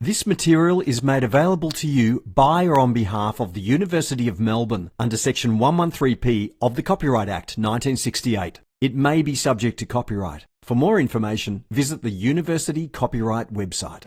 This material is made available to you by or on behalf of the University of Melbourne under Section 113P of the Copyright Act 1968. It may be subject to copyright. For more information, visit the University Copyright website.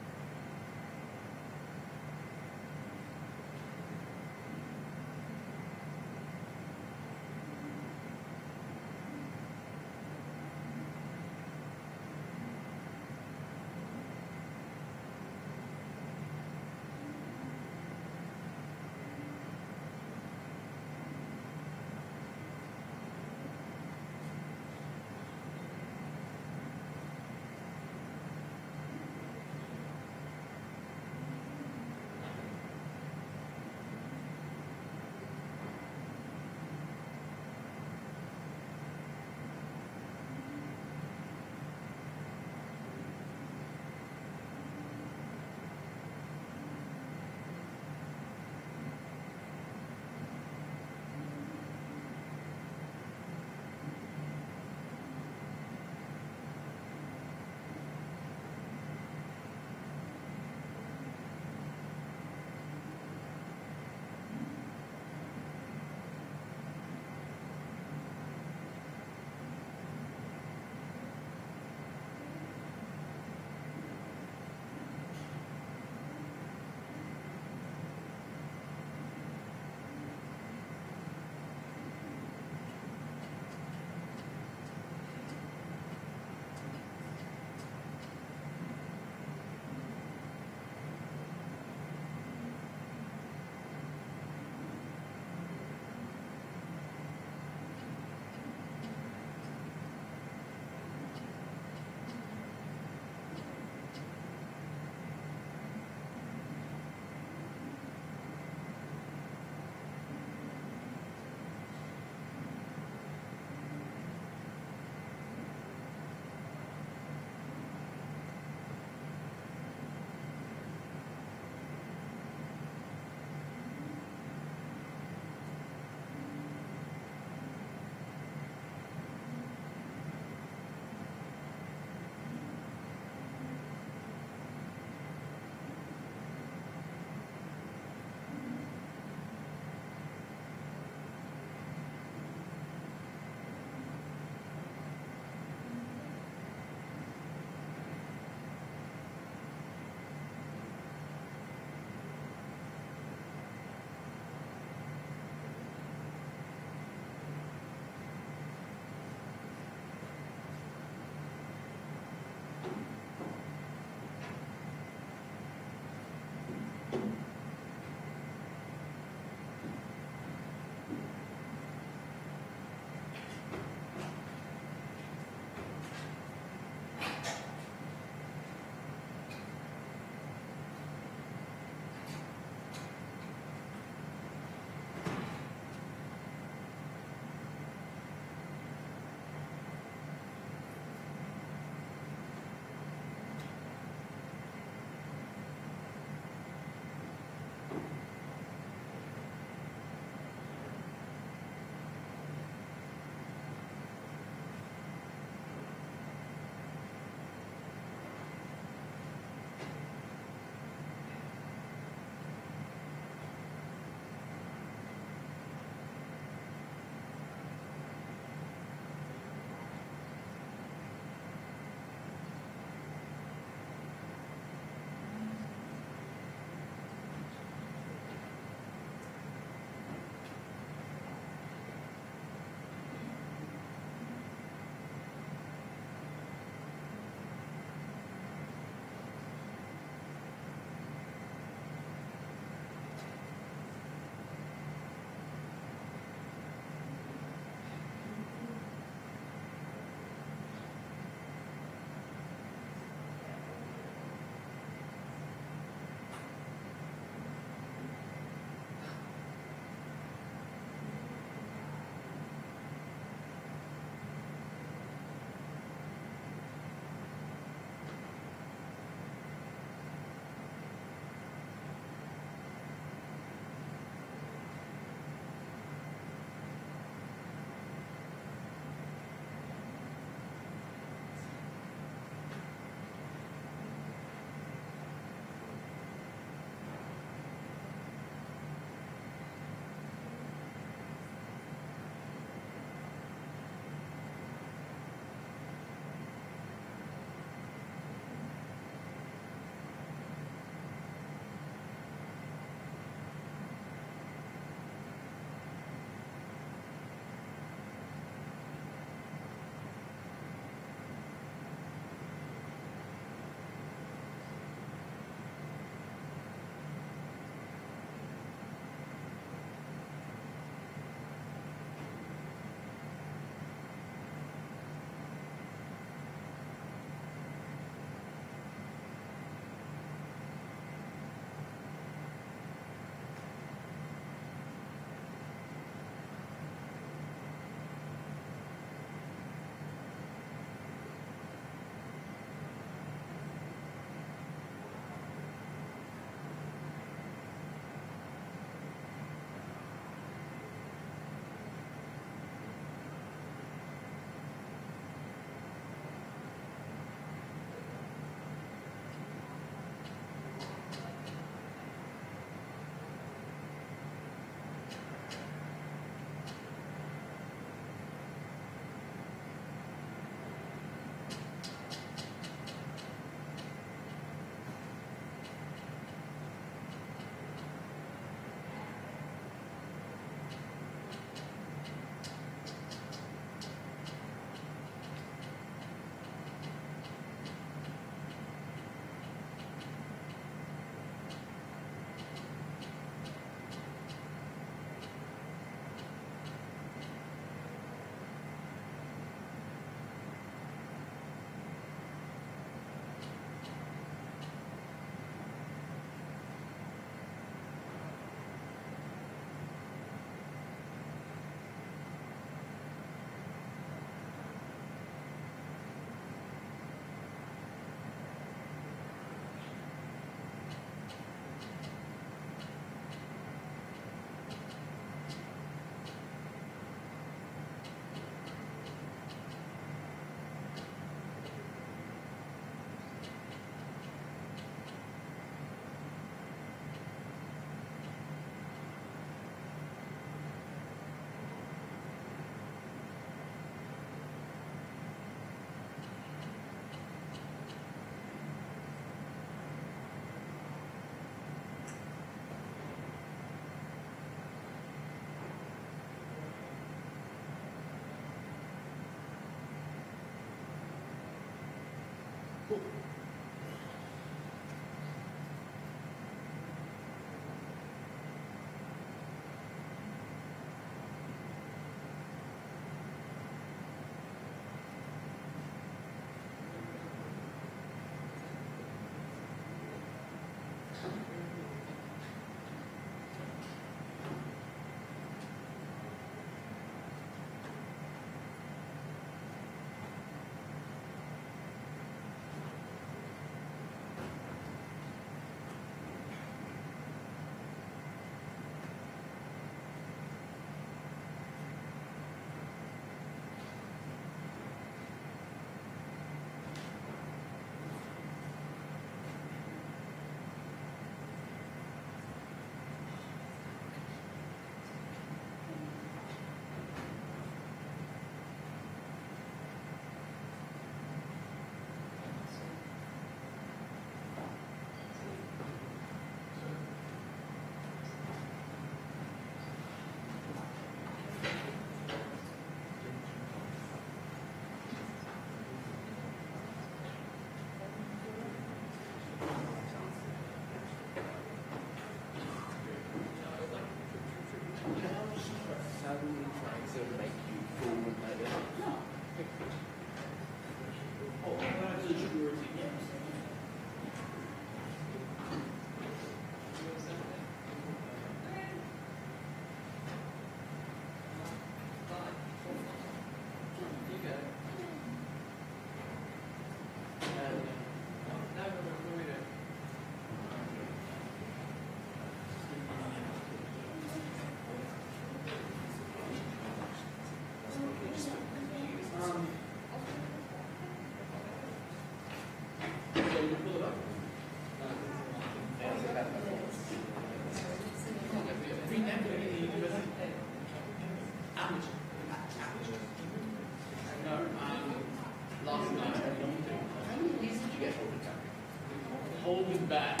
Holding back.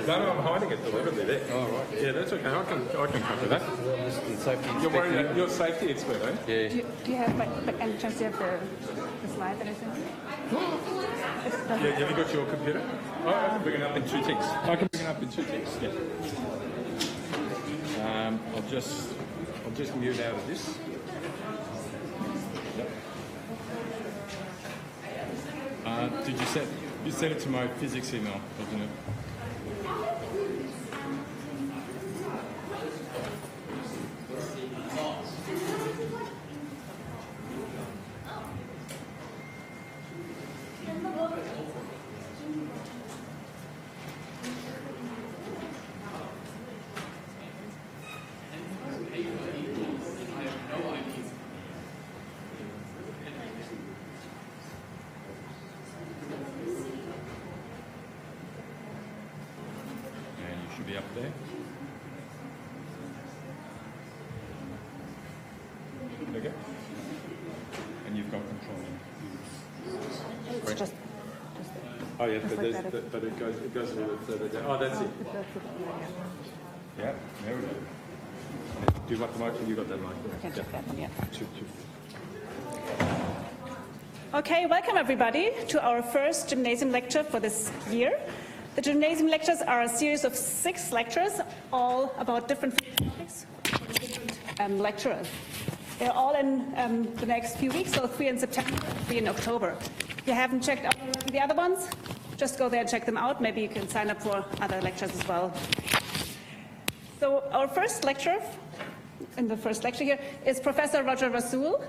No, I'm hiding it deliberately there. Oh, right. Yeah, that's okay. I can cover that. You're worried about your safety expert, eh? Yeah. Do you have, by any chance, you have the slide that I sent you? Yeah, have you got your computer? Oh, I can bring it up in two ticks. Yeah. I'll just mute out of this. Yep. Did you sent it to my physics email, wasn't it? Be up there. There you go. And you've got control. It's just oh yeah, but it goes a little bit further down. Oh, that's it. Yeah, there we go. Do you want the mic? You got that mic? I can check that one, yeah. Okay, welcome everybody to our first gymnasium lecture for this year. The gymnasium lectures are a series of 6 lectures, all about different topics, different lecturers. They're all in the next few weeks, so 3 in September, 3 in October. If you haven't checked out the other ones, just go there and check them out. Maybe you can sign up for other lectures as well. So our first lecturer, in the first lecture here, is Professor Roger Rassool.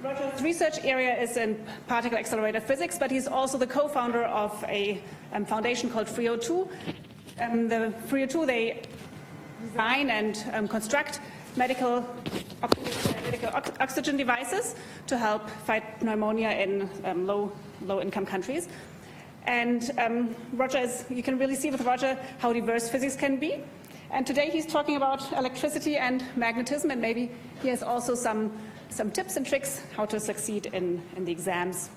Roger's research area is in particle accelerator physics, but he's also the co-founder of a foundation called FreeO2. The FreeO2, they design and construct medical oxygen devices to help fight pneumonia in low-income countries. And Roger is, you can really see with Roger how diverse physics can be. And today he's talking about electricity and magnetism, and maybe he has also some tips and tricks how to succeed in the exams.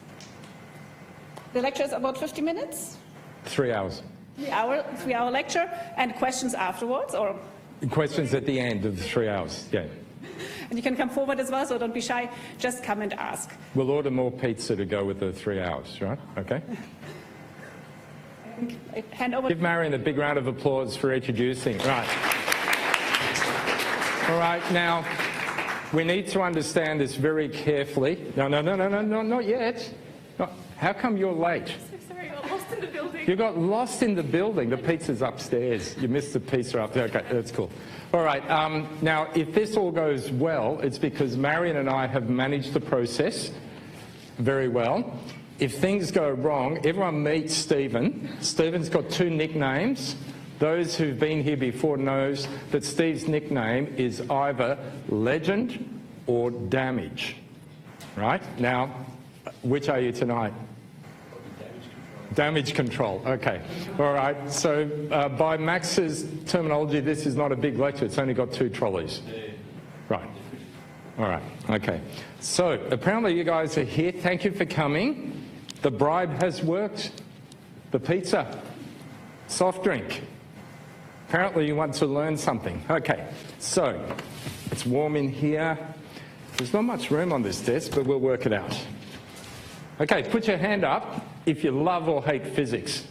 The lecture is about 50 minutes. 3 hours. 3-hour lecture, and questions afterwards, or Questions at the end of the 3 hours, yeah. and you can come forward as well, so don't be shy, just come and ask. We'll order more pizza to go with the 3 hours, right? Okay. I hand over. Give Marion a big round of applause for introducing. Right. All right, now, we need to understand this very carefully. No, not yet. No, how come you're late? Sorry, I got lost in the building. You got lost in the building. The pizza's upstairs. You missed the pizza up there. Okay, that's cool. All right, now, if this all goes well, it's because Marion and I have managed the process very well. If things go wrong, everyone meets Stephen. Stephen's got 2 nicknames. Those who've been here before knows that Steve's nickname is either Legend or Damage. Right? Now, which are you tonight? Damage control. Okay. All right. So by Max's terminology, this is not a big lecture. It's only got 2 trolleys. Right. All right. Okay. So apparently you guys are here. Thank you for coming. The bribe has worked. The pizza. Soft drink. Apparently you want to learn something. Okay. So it's warm in here. There's not much room on this desk, but we'll work it out. Okay, put your hand up if you love or hate physics.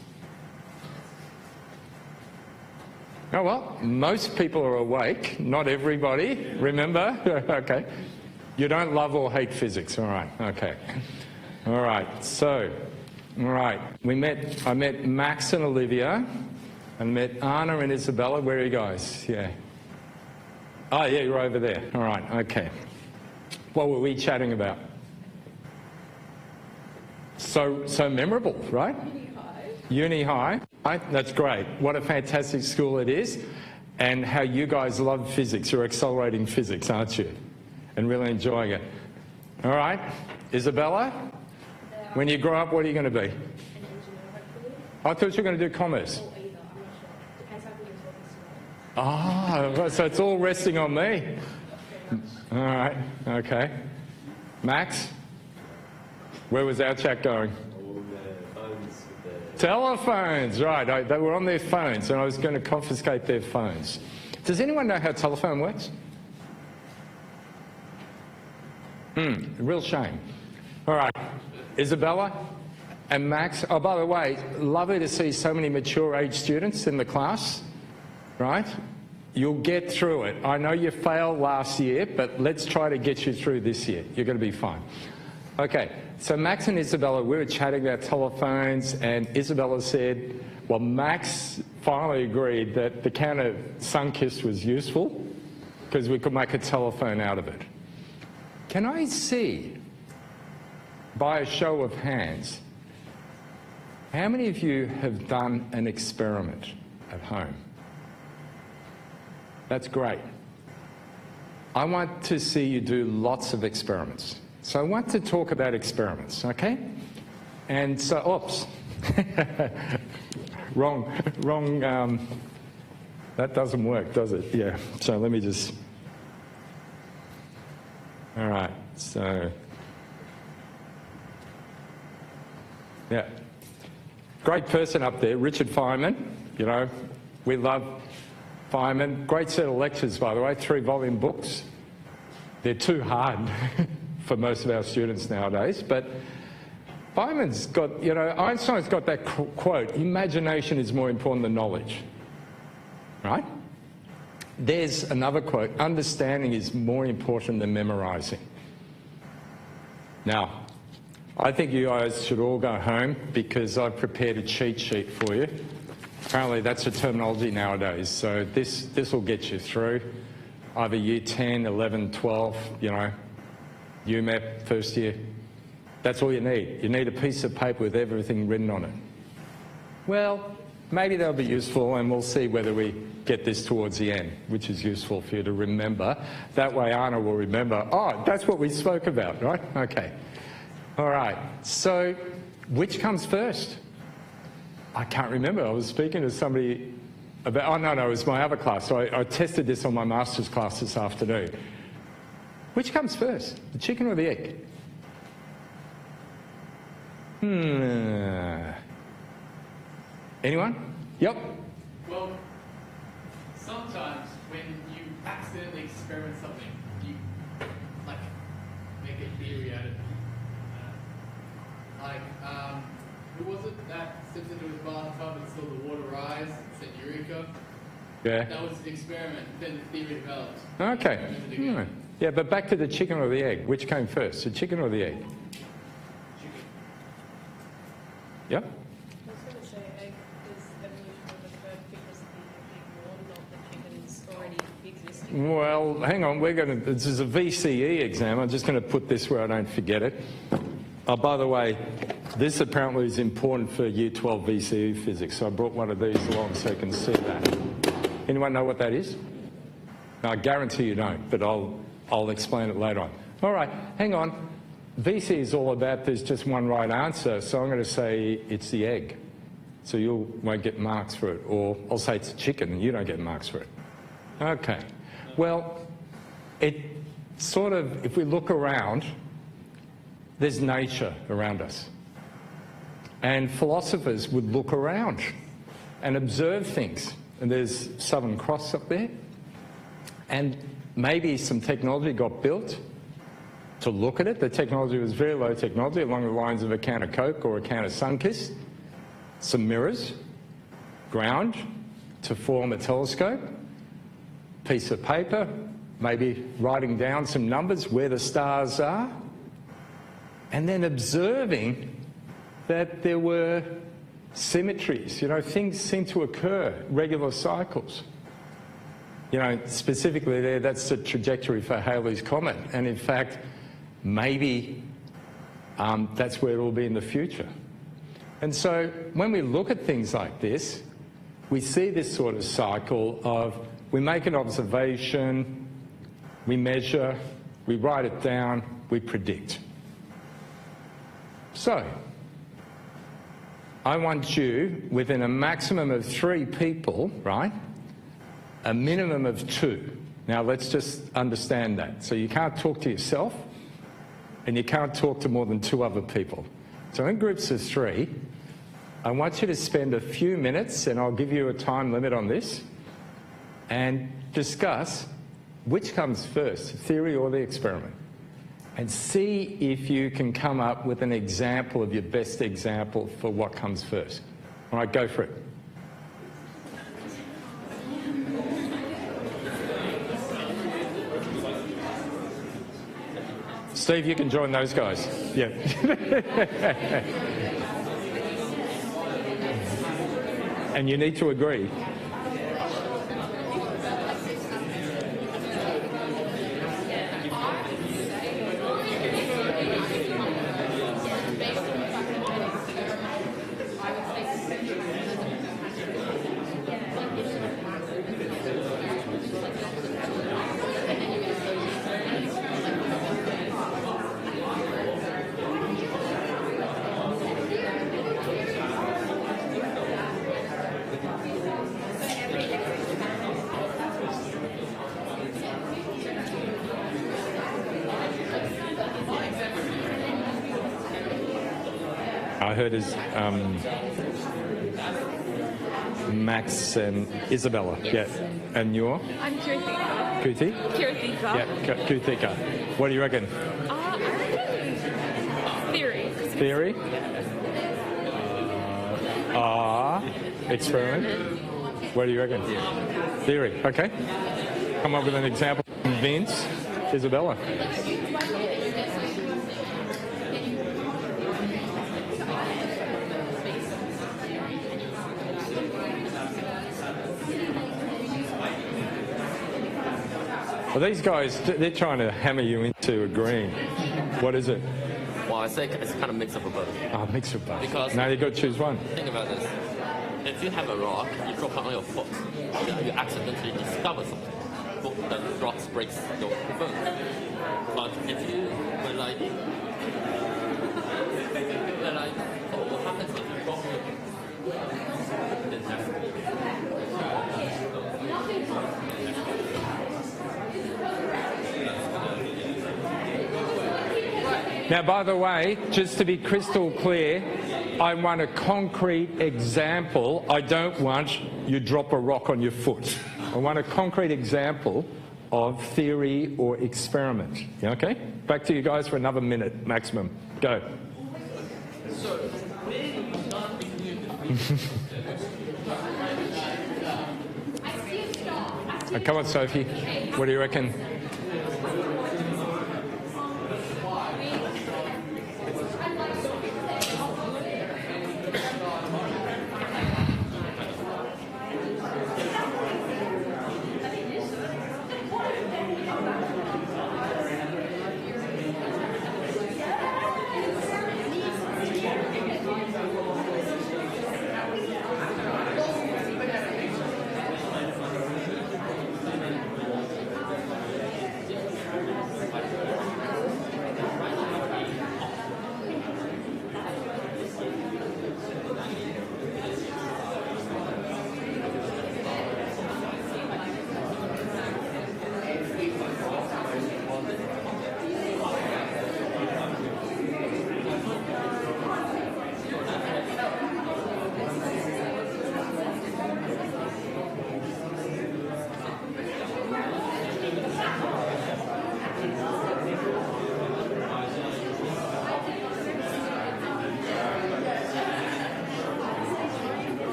Oh, well, most people are awake. Not everybody, remember? Okay. You don't love or hate physics. All right, okay. All right, so, all right. I met Max and Olivia, and met Anna and Isabella. Where are you guys? Yeah. Oh, yeah, you're over there. All right, okay. What were we chatting about? So memorable, right? Uni High. That's great. What a fantastic school it is, and how you guys love physics. You're accelerating physics, aren't you? And really enjoying it. All right. Isabella, when you grow up, what are you going to be? An engineer, hopefully. I thought you were going to do commerce. Or either, I'm not sure. Depends how good your talk is. Ah, so it's all resting on me. All right. Okay. Max? Where was our chat going? Telephones, right. They were on their phones, and I was going to confiscate their phones. Does anyone know how a telephone works? Real shame. All right. Isabella and Max. Oh, by the way, lovely to see so many mature age students in the class, right? You'll get through it. I know you failed last year, but let's try to get you through this year. You're going to be fine. Okay, so Max and Isabella, we were chatting about telephones, and Isabella said, well, Max finally agreed that the can of Sunkist was useful because we could make a telephone out of it. Can I see, by a show of hands, how many of you have done an experiment at home? That's great. I want to see you do lots of experiments. So I want to talk about experiments, okay? And so, oops, wrong, that doesn't work, does it? Yeah, so let me just, all right, so, yeah. Great person up there, Richard Feynman, you know, we love Feynman. Great set of lectures, by the way, 3-volume books. They're too hard for most of our students nowadays, but Feynman's got, you know, Einstein's got that quote, imagination is more important than knowledge, right? there's another quote, understanding is more important than memorising. Now, I think you guys should all go home because I've prepared a cheat sheet for you. Apparently that's a terminology nowadays, so this will get you through either year 10, 11, 12, you know, UMEP, first year. That's all you need. You need a piece of paper with everything written on it. Well, maybe that'll be useful, and we'll see whether we get this towards the end, which is useful for you to remember. That way Anna will remember, oh, that's what we spoke about, right? Okay. All right. So which comes first? I can't remember. I was speaking to somebody about, oh, no, it was my other class. So I tested this on my master's class this afternoon. Which comes first, the chicken or the egg? Anyone? Yep. Well, sometimes when you accidentally experiment something, you like make a theory out of it. Who was it that steps into his bathtub and saw the water rise and said eureka? Yeah. That was the experiment, then the theory developed. Okay. Yeah, but back to the chicken or the egg. Which came first, the chicken or the egg? Chicken. Yep. I was going to say egg is evolution of the bird because the chicken is already existing. Well, hang on. This is a VCE exam. I'm just going to put this where I don't forget it. Oh, by the way, this apparently is important for Year 12 VCE physics. So I brought one of these along so you can see that. Anyone know what that is? No, I guarantee you don't, but I'll explain it later on. All right, hang on. VCE is all about there's just one right answer, so I'm going to say it's the egg. So you won't get marks for it. Or I'll say it's a chicken and you don't get marks for it. Okay. Well, it sort of, if we look around, there's nature around us. And philosophers would look around and observe things. And there's Southern Cross up there. And maybe some technology got built to look at it. The technology was very low technology, along the lines of a can of Coke or a can of Sunkist. Some mirrors, ground to form a telescope, piece of paper, maybe writing down some numbers where the stars are, and then observing that there were symmetries. You know, things seem to occur, regular cycles. You know, specifically there, that's the trajectory for Halley's Comet. And in fact, maybe that's where it will be in the future. And so when we look at things like this, we see this sort of cycle of we make an observation, we measure, we write it down, we predict. So, I want you, within a maximum of 3 people, right, a minimum of 2. Now, let's just understand that. So you can't talk to yourself, and you can't talk to more than 2 other people. So in groups of 3, I want you to spend a few minutes, and I'll give you a time limit on this, and discuss which comes first, the theory or the experiment. And see if you can come up with an example of your best example for what comes first. All right, go for it. Steve, you can join those guys. Yeah. And you need to agree. I heard is Max and Isabella. Yes. Yeah. And you're? I'm Kirthika. Kuthi? Kirthika. Yeah, Kuthika. What do you reckon? I reckon theory. Theory? Experiment? What do you reckon? Theory. Okay. come up with an example to convince Isabella. Well, these guys, they're trying to hammer you into agreeing. What is it? Well, I say it's kind of mix of both. Oh, mix of both. Because now you've got to choose one. Think about this. If you have a rock, you drop it on your foot, you accidentally discover something. The rock breaks your foot. But if you were like, oh, what happens if you drop it? Now, by the way, just to be crystal clear, I want a concrete example. I don't want you drop a rock on your foot. I want a concrete example of theory or experiment. Okay? Back to you guys for another minute maximum. Go. So, where do you start between the Come on, Sophie. What do you reckon?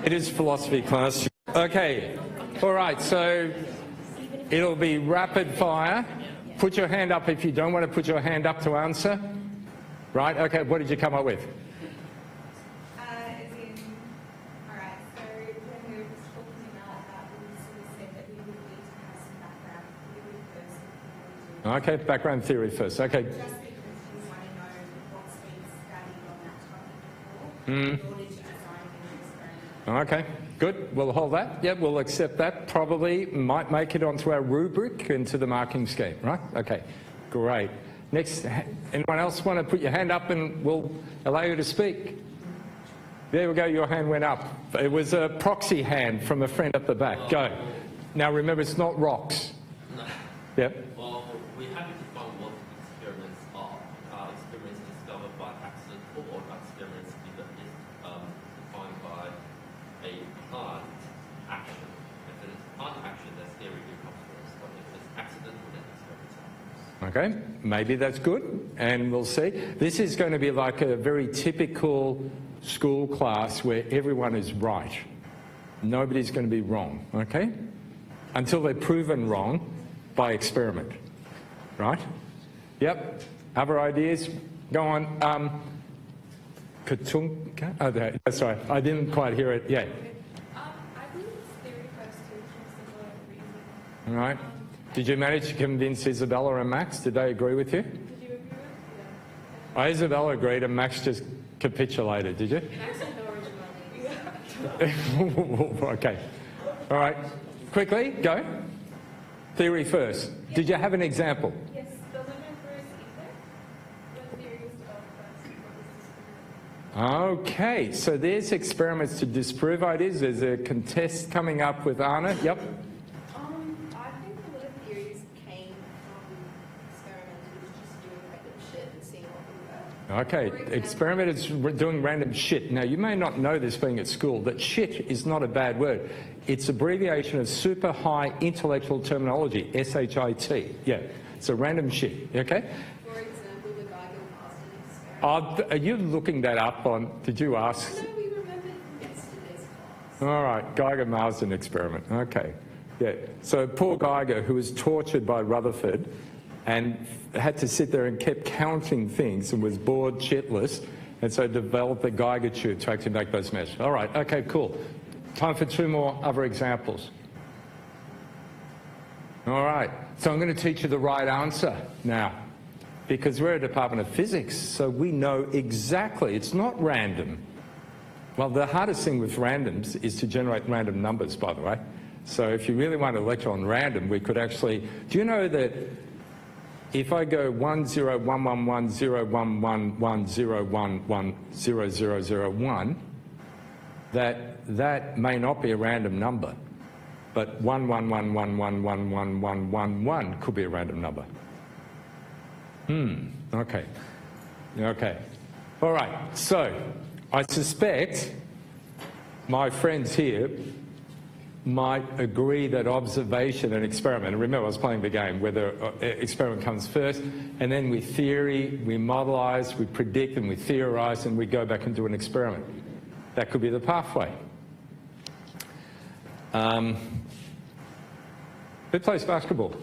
It is philosophy class. Okay. All right. So it'll be rapid fire. Put your hand up if you don't want to put your hand up to answer. Right. Okay. What did you come up with? Alright, so when we were just talking about that, we sort of said that we would need to have some background theory first before we do. Okay. Background theory first. Okay. Just because you want to know what's been studied on that topic before, in order to design an experiment. Okay, good. We'll hold that. Yeah, we'll accept that. Probably might make it onto our rubric into the marking scheme, right? Okay, great. Next, anyone else want to put your hand up and we'll allow you to speak? There we go, your hand went up. It was a proxy hand from a friend at the back. Go. Now remember, it's not rocks. No. Yep. Well, we have to define what experiments are. Experiments discovered by accident or experiments defined by a planned action. If it is planned action, that's theory comes first. But if it's accidental, then experiments are first. Okay, maybe that's good, and we'll see. This is going to be like a very typical school class where everyone is right. Nobody's going to be wrong, okay? Until they're proven wrong by experiment, right? Yep. Other ideas? Go on. Katunka? Oh, that's right. I didn't quite hear it. Yeah. I think it's theory first too, for similar reasons. All right. Did you manage to convince Isabella and Max? Did they agree with you? Did you agree with it? Oh, Isabella agreed and Max just capitulated, did you? Max and originally. Okay. All right. Quickly, go. Theory first. Did you have an example? Yes, the limit versus effect when theories of classical disprove. Okay, so there's experiments to disprove ideas. There's a contest coming up with Anna. Yep. I think a lot of theories came from experimenters just doing random shit and seeing what would work. Okay, experimenters doing random shit. Now, you may not know this being at school, that shit is not a bad word. It's abbreviation of super high intellectual terminology, SHIT. Yeah, it's a random shit, okay? For example, the Geiger-Marsden experiment. Are you looking that up on, did you ask? No, we remembered yesterday's class. All right, Geiger-Marsden experiment, okay. Yeah, so poor Geiger, who was tortured by Rutherford and had to sit there and kept counting things and was bored shitless, and so developed the Geiger tube to actually make those measures. All right, okay, cool. Time for 2 more other examples. All right, so I'm going to teach you the right answer now, because we're a Department of Physics, so we know exactly, it's not random. Well, the hardest thing with randoms is to generate random numbers, by the way. So if you really want to lecture on random, we could actually, do you know that if I go 1011101110110001, that may not be a random number, but 1111111111 could be a random number. Okay. Okay. All right. So I suspect my friends here might agree that observation and experiment, and remember I was playing the game, whether experiment comes first, and then we theory, we modelize, we predict, and we theorize, and we go back and do an experiment. That could be the pathway. Who plays basketball?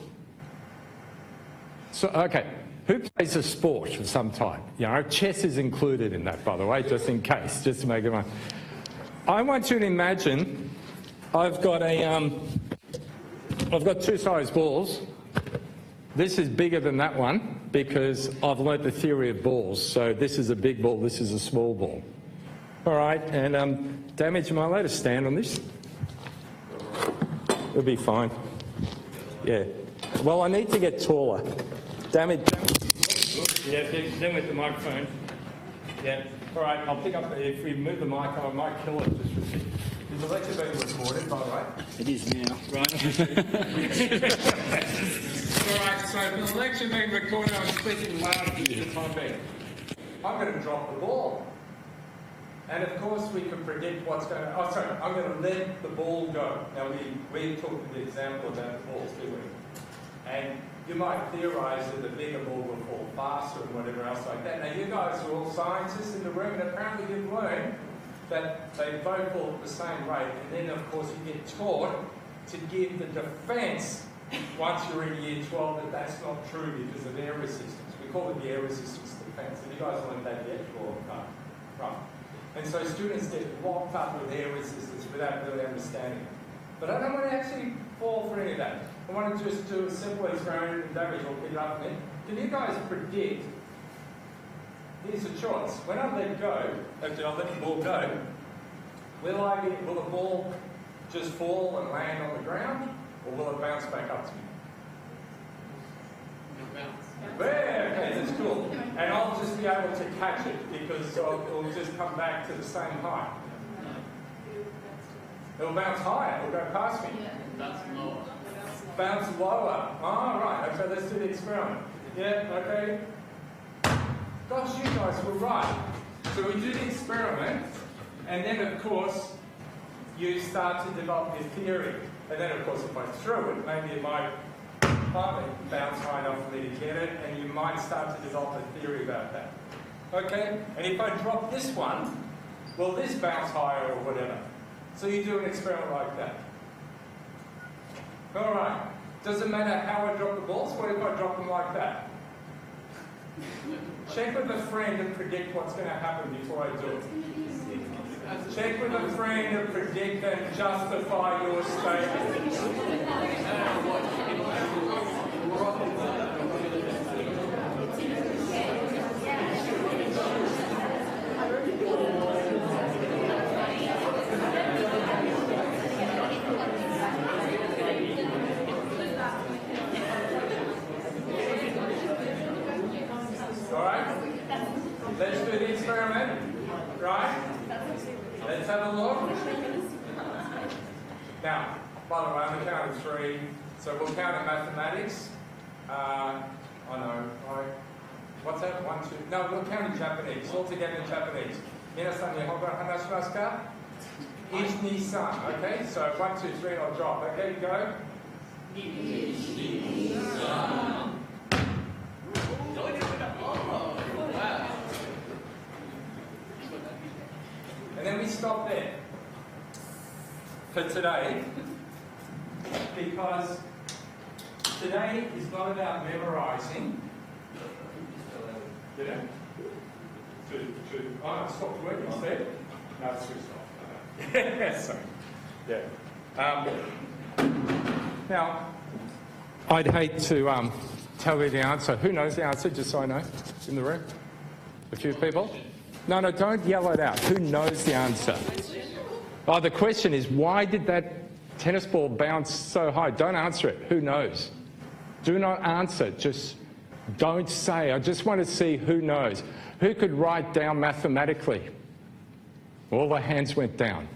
So, okay. Who plays a sport of some type? You know, chess is included in that, by the way, just in case, just to make it. I want you to imagine I've got 2 sized balls. This is bigger than that one because I've learnt the theory of balls. So this is a big ball, this is a small ball. All right, and Damage, am I allowed to stand on this? It'll be fine. Yeah. Well, I need to get taller. Damage. Yeah, then with the microphone. Yeah. All right, I'll pick up. If we move the mic, I might kill it. Is the lecture being recorded, by the way? It is now, right? All right, so for the lecture being recorded, I'm speaking loud for the time being. I'm going to drop the ball. And of course, we can predict what's going to... Oh, sorry, I'm going to let the ball go. Now, we talked the example about the balls, didn't we? And you might theorise that the bigger ball will fall faster and whatever else like that. Now, you guys are all scientists in the room, and apparently you've learned that they both fall at the same rate. And then, of course, you get taught to give the defence, once you're in year 12, that that's not true because of air resistance. We call it the air resistance defence. Have you guys learned that yet? Or no? Right. And so students get locked up with air resistance without really understanding it. But I don't want to actually fall for any of that. I want to just do a simple experiment and Damage will pick it up in. Can you guys predict? Here's a choice. When I let go, actually I'll let the ball go, will the ball just fall and land on the ground, or will it bounce back up to me? It'll bounce. Yeah, okay, that's cool. And I'll just be able to catch it because it'll just come back to the same height. It'll bounce higher, it'll go past me. That's lower. Bounce lower. Oh, right, okay, let's do the experiment. Yeah, okay. Gosh, you guys were right. So we do the experiment, and then of course, you start to develop your theory. And then of course, if I throw it, maybe it might bounce high enough for me to get it, and you might start to develop a theory about that. Okay? And if I drop this one, will this bounce higher or whatever? So you do an experiment like that. All right. Doesn't matter how I drop the balls. What if I drop them like that? Check with a friend and predict what's going to happen before I do it. Check with a friend and predict and justify your statement. let's have a look. Now, by the way, I'm counting 3, so we'll count in mathematics. I know, what's that? 1, 2, no, we'll count in Japanese, all together in Japanese. Minasan nihongo hanashimasu ka? Ichi-ni-san, okay? So 1, 2, 3, I'll drop, okay, go. Ichi-ni-san. And then we stop there for today, because today is not about memorising. Did it? Oh, it stopped working instead? No, it's switched off. Sorry. Yeah. Now, I'd hate to tell you the answer. Who knows the answer, just so I know, in the room? A few people? No, don't yell it out. Who knows the answer? Oh, the question is, why did that tennis ball bounce so high? Don't answer it. Who knows? Do not answer. Just don't say. I just want to see who knows. Who could write down mathematically? All the hands went down.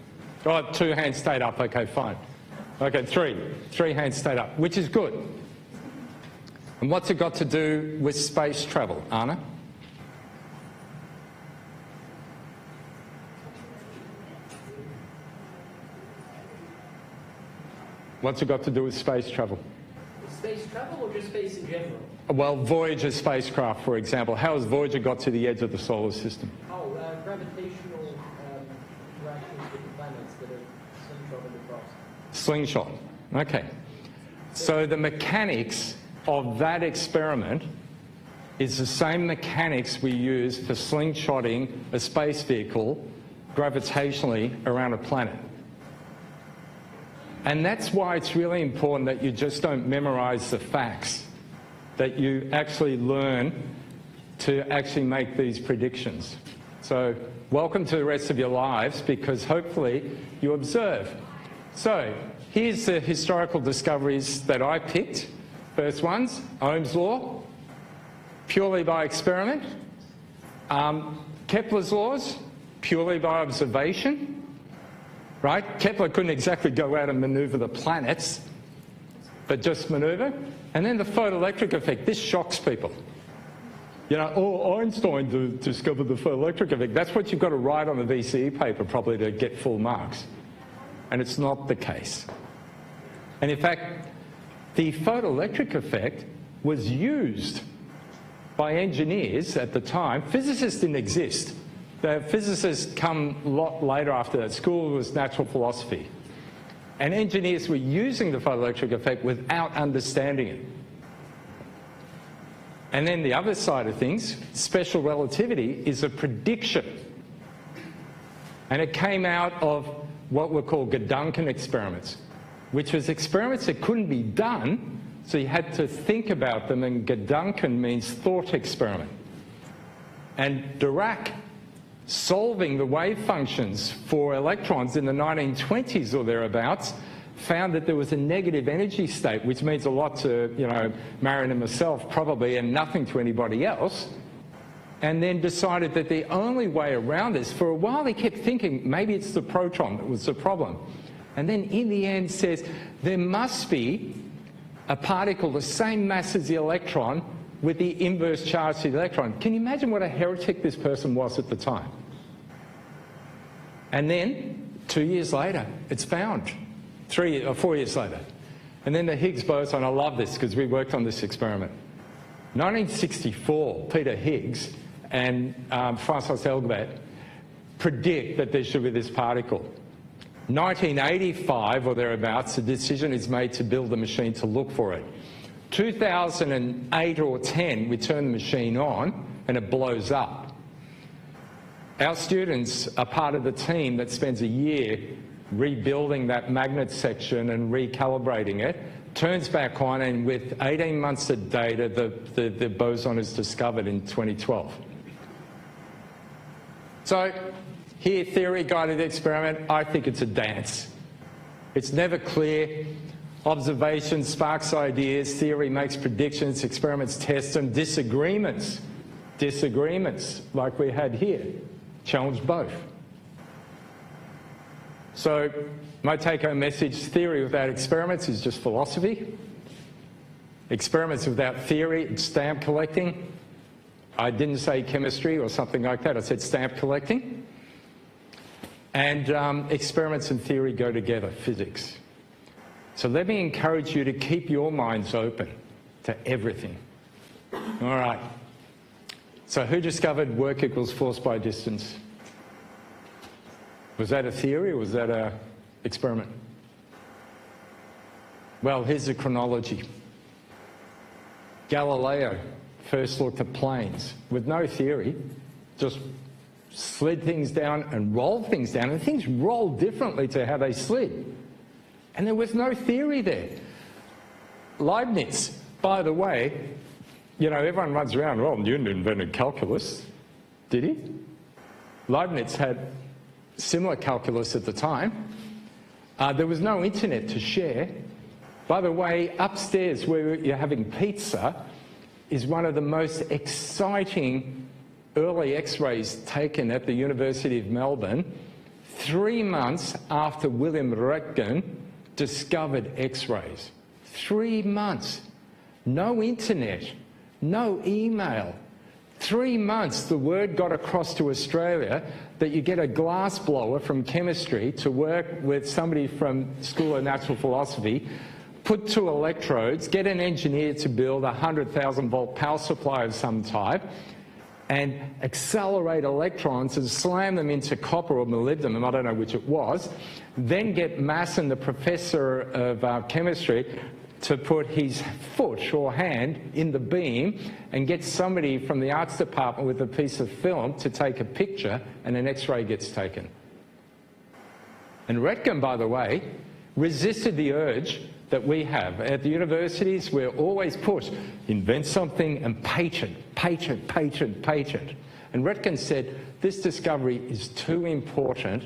Oh, 2 hands stayed up. Okay, fine. Okay, 3. 3 hands stayed up, which is good. And what's it got to do with space travel, Anna? What's it got to do with space travel? Space travel or just space in general? Well, Voyager spacecraft, for example. How has Voyager got to the edge of the solar system? Oh, gravitational interactions with the planets that are slingshotted across. Slingshot. Okay. So the mechanics of that experiment is the same mechanics we use for slingshotting a space vehicle gravitationally around a planet. And that's why it's really important that you just don't memorize the facts, that you actually learn to actually make these predictions. So welcome to the rest of your lives, because hopefully you observe. So here's the historical discoveries that I picked. First ones, Ohm's law, purely by experiment. Kepler's laws, purely by observation. Right? Kepler couldn't exactly go out and manoeuvre the planets, but just manoeuvre. And then the photoelectric effect. This shocks people. You know, oh, Einstein discovered the photoelectric effect. That's what you've got to write on the VCE paper probably to get full marks. And it's not the case. And in fact, the photoelectric effect was used by engineers at the time. Physicists didn't exist. The physicists come a lot later after that. School was natural philosophy. And engineers were using the photoelectric effect without understanding it. And then the other side of things, special relativity, is a prediction. And it came out of what were called Gedanken experiments, which was experiments that couldn't be done, so you had to think about them, and Gedanken means thought experiment. And Dirac, solving the wave functions for electrons in the 1920s or thereabouts, found that there was a negative energy state, which means a lot to, you know, Marion and myself probably, and nothing to anybody else, and then decided that the only way around this, for a while he kept thinking maybe it's the proton that was the problem, and then in the end says there must be a particle the same mass as the electron with the inverse charge to the electron. Can you imagine what a heretic this person was at the time? And then 2 years later, it's found. 3 or 4 years later. And then the Higgs boson, I love this because we worked on this experiment. 1964, Peter Higgs and Francois Elgbert predict that there should be this particle. 1985 or thereabouts, a decision is made to build a machine to look for it. 2008 or 10, we turn the machine on and it blows up. Our students are part of the team that spends a year rebuilding that magnet section and recalibrating it, turns back on, and with 18 months of data, the boson is discovered in 2012. So here, theory-guided experiment, I think it's a dance. It's never clear. Observation sparks ideas, theory makes predictions, experiments test them, disagreements like we had here, challenge both. So my take-home message, theory without experiments is just philosophy. Experiments without theory, it's stamp collecting. I didn't say chemistry or something like that, I said stamp collecting. And experiments and theory go together, physics. So let me encourage you to keep your minds open to everything. All right. So who discovered work equals force by distance? Was that a theory or was that an experiment? Well, here's the chronology. Galileo first looked at planes with no theory, just slid things down and rolled things down, and things rolled differently to how they slid. And there was no theory there. Leibniz, by the way, you know, everyone runs around, well, Newton invented calculus. Did he? Leibniz had similar calculus at the time. There was no internet to share. By the way, upstairs where you're having pizza is one of the most exciting early X-rays taken at the University of Melbourne 3 months after William Röntgen discovered X-rays. 3 months. No internet, no email. 3 months the word got across to Australia that you get a glass blower from chemistry to work with somebody from School of Natural Philosophy, put 2 electrodes, get an engineer to build a 100,000 volt power supply of some type, and accelerate electrons and slam them into copper or molybdenum, I don't know which it was, then get Masson, the professor of chemistry, to put his foot or hand in the beam and get somebody from the arts department with a piece of film to take a picture, and an X-ray gets taken. And Röntgen, by the way, resisted the urge that we have. At the universities, we're always pushed, invent something and patent, patent, patent, patent. And Röntgen said, this discovery is too important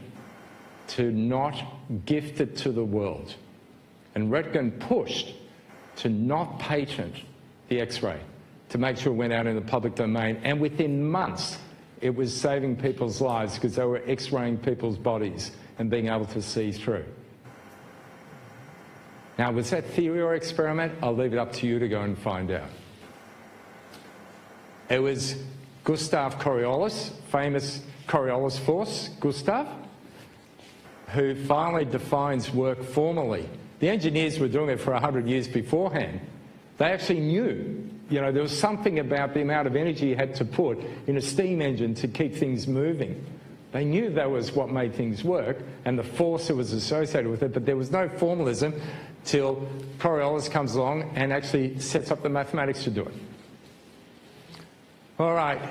to not gift it to the world. And Röntgen pushed to not patent the X-ray, to make sure it went out in the public domain. And within months, it was saving people's lives because they were X-raying people's bodies and being able to see through. Now, was that theory or experiment? I'll leave it up to you to go and find out. It was Gustav Coriolis, famous Coriolis force, Gustav, who finally defines work formally. The engineers were doing it for 100 years beforehand. They actually knew, you know, there was something about the amount of energy you had to put in a steam engine to keep things moving. They knew that was what made things work and the force that was associated with it, but there was no formalism till Coriolis comes along and actually sets up the mathematics to do it. All right,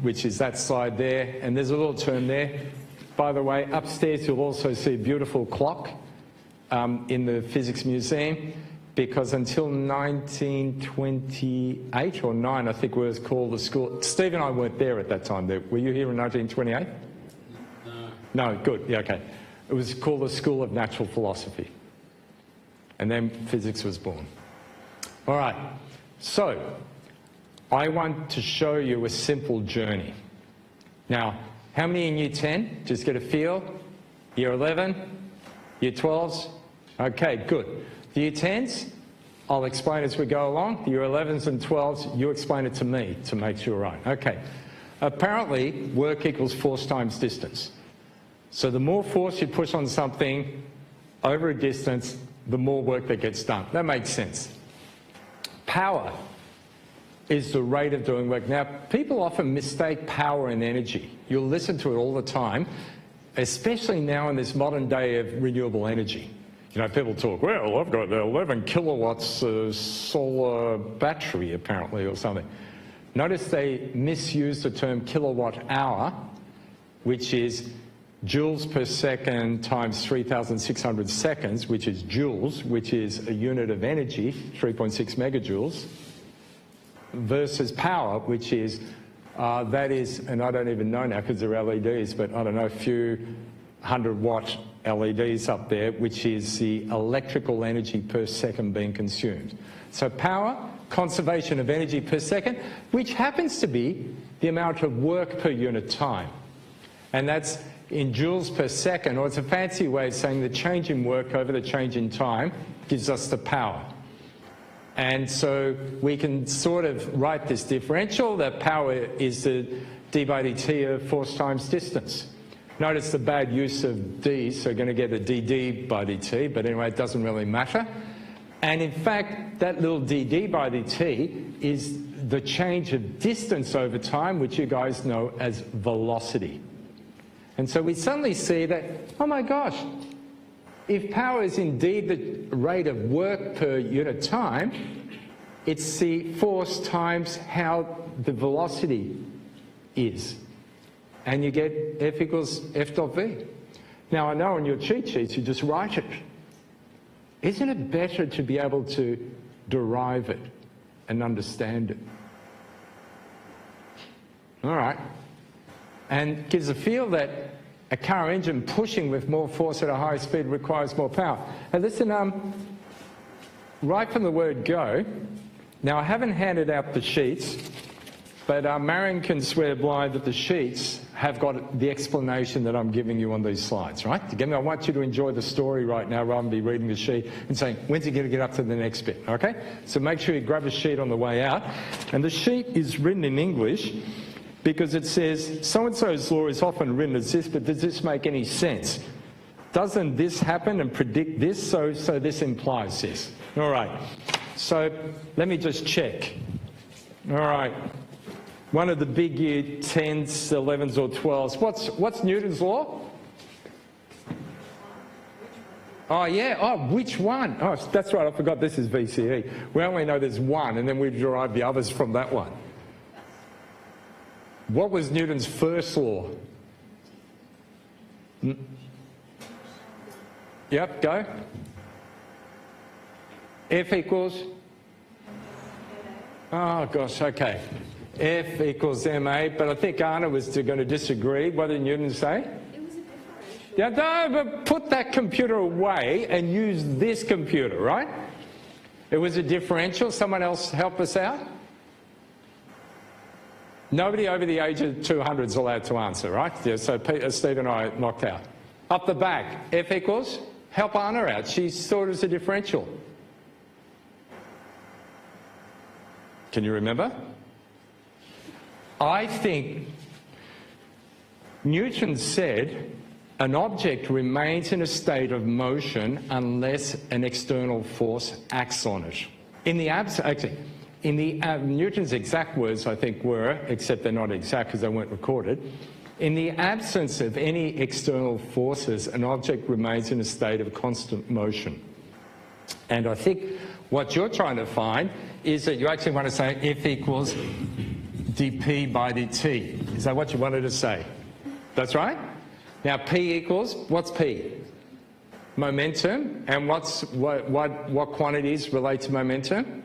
which is that slide there, and there's a little term there. By the way, upstairs you'll also see a beautiful clock in the Physics Museum, because until 1928 or 9, I think it was called the school. Steve and I weren't there at that time. Were you here in 1928? No. No, good, yeah, okay. It was called the School of Natural Philosophy. And then physics was born. All right, so I want to show you a simple journey. Now, how many in Year 10? Just get a feel. Year 11? Year 12s? Okay, good. The Year 10s, I'll explain as we go along. The Year 11s and 12s, you explain it to me to make sure right. Okay. Apparently, work equals force times distance. So the more force you push on something over a distance, the more work that gets done. That makes sense. Power is the rate of doing work. Now, people often mistake power and energy. You'll listen to it all the time, especially now in this modern day of renewable energy. You know, people talk, well, I've got 11 kilowatts solar battery, apparently, or something. Notice they misuse the term kilowatt hour, which is joules per second times 3,600 seconds, which is joules, which is a unit of energy, 3.6 megajoules, versus power, which is, that is, and I don't even know now because they're LEDs, but I don't know, a few 100-watt LEDs up there, which is the electrical energy per second being consumed. So power, conservation of energy per second, which happens to be the amount of work per unit time. And that's in joules per second, or it's a fancy way of saying the change in work over the change in time gives us the power. And so we can sort of write this differential. The power is the d by dt of force times distance. Notice the bad use of d, so we're going to get a dd by dt, but anyway, it doesn't really matter. And in fact, that little dd by dt is the change of distance over time, which you guys know as velocity. And so we suddenly see that, oh my gosh, if power is indeed the rate of work per unit time, it's the force times how the velocity is. And you get F equals F dot V. Now, I know on your cheat sheets you just write it. Isn't it better to be able to derive it and understand it? All right. And gives a feel that a car engine pushing with more force at a higher speed requires more power. And listen, right from the word go, now I haven't handed out the sheets, but Marion can swear blind that the sheets have got the explanation that I'm giving you on these slides, right? Again, I want you to enjoy the story right now rather than be reading the sheet and saying, when's he going to get up to the next bit, okay? So make sure you grab a sheet on the way out. And the sheet is written in English because it says, so-and-so's law is often written as this, but does this make any sense? Doesn't this happen and predict this, so this implies this? All right, so let me just check. All right, one of the big year 10s, 11s or 12s. What's Newton's law? Oh yeah, oh, which one? Oh, that's right, I forgot this is VCE. We only know there's one and then we derive the others from that one. What was Newton's first law? Yep, go. F equals? Oh gosh, okay. F equals ma, but I think Anna was going to disagree. What did Newton say? It was a differential. Yeah, no, but put that computer away and use this computer, right? It was a differential. Someone else help us out? Nobody over the age of 200 is allowed to answer, right? Yeah, so Steve and I knocked out. Up the back, F equals? Help Anna out. She saw it as a differential. Can you remember? I think Newton said an object remains in a state of motion unless an external force acts on it. In the Newton's exact words, I think, were, except they're not exact because they weren't recorded, in the absence of any external forces, an object remains in a state of constant motion. And I think what you're trying to find is that you actually want to say F equals dp by dt. Is that what you wanted to say? That's right? Now P equals, what's P? Momentum. And what quantities relate to momentum?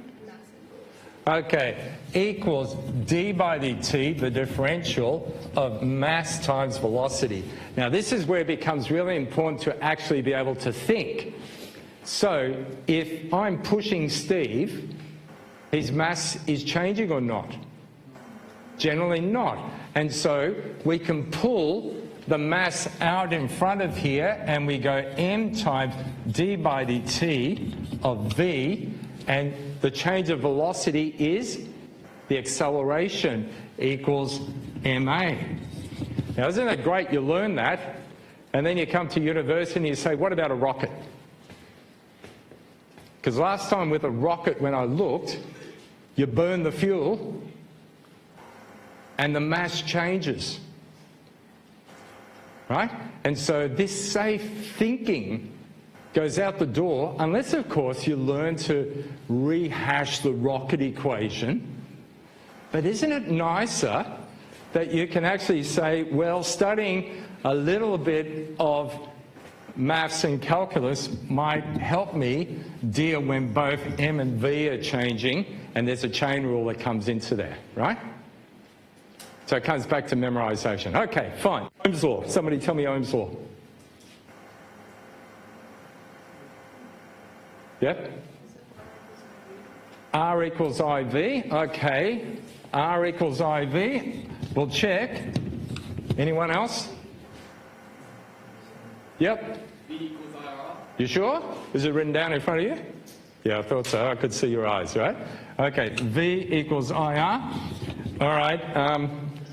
Okay, equals d by dt, the differential of mass times velocity. Now this is where it becomes really important to actually be able to think. So if I'm pushing Steve, his mass is changing or not? Generally not. And so we can pull the mass out in front of here and we go m times d by dt of v, and the change of velocity is the acceleration equals ma. Now isn't it great you learn that and then you come to university and you say, what about a rocket? Because last time with a rocket when I looked, you burn the fuel and the mass changes, right? And so this safe thinking goes out the door, unless of course you learn to rehash the rocket equation. But isn't it nicer that you can actually say, well, studying a little bit of maths and calculus might help me deal when both m and v are changing, and there's a chain rule that comes into there, right? So it comes back to memorization. Okay, fine. Ohm's law. Somebody tell me Ohm's law. Yep. R equals IV. Okay. R equals IV. We'll check. Anyone else? Yep. V equals IR. You sure? Is it written down in front of you? Yeah, I thought so. I could see your eyes, right? Okay, V equals IR. All right.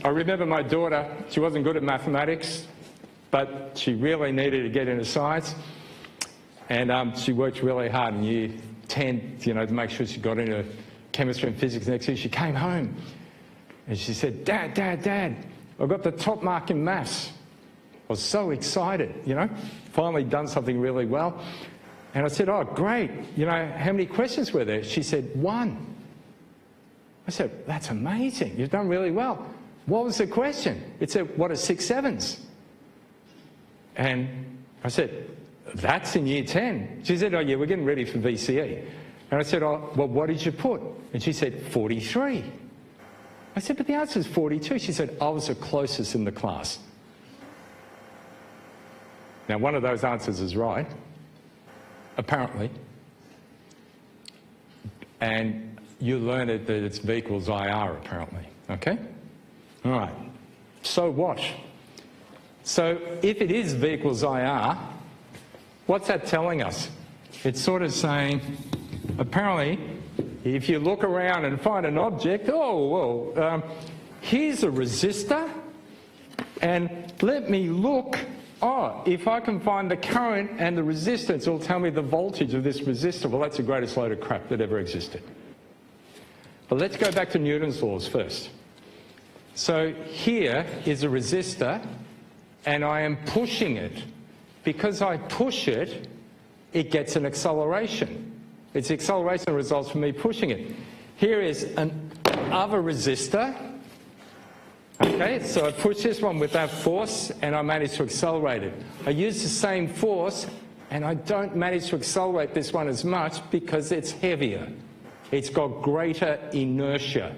I remember my daughter, she wasn't good at mathematics, but she really needed to get into science. And she worked really hard in year 10, you know, to make sure she got into chemistry and physics. Next year she came home and she said, Dad, I got the top mark in maths. I was so excited, you know, finally done something really well. And I said, oh, great. You know, how many questions were there? She said, 1. I said, that's amazing. You've done really well. What was the question? It said, what are 6 sevens? And I said, that's in year 10. She said, oh, yeah, we're getting ready for VCE. And I said, oh, well, what did you put? And she said, 43. I said, but the answer is 42. She said, I was the closest in the class. Now, one of those answers is right, apparently. And you learn it that it's V equals IR, apparently. Okay? All right. So what? So if it is V equals IR, what's that telling us? It's sort of saying, apparently, if you look around and find an object, oh, well, here's a resistor, and let me look. Oh, if I can find the current and the resistance, it'll tell me the voltage of this resistor. Well, that's the greatest load of crap that ever existed. But let's go back to Newton's laws first. So here is a resistor, and I am pushing it. Because I push it, it gets an acceleration. It's the acceleration that results from me pushing it. Here is an other resistor. Okay, so I push this one with that force and I manage to accelerate it. I use the same force and I don't manage to accelerate this one as much because it's heavier. It's got greater inertia.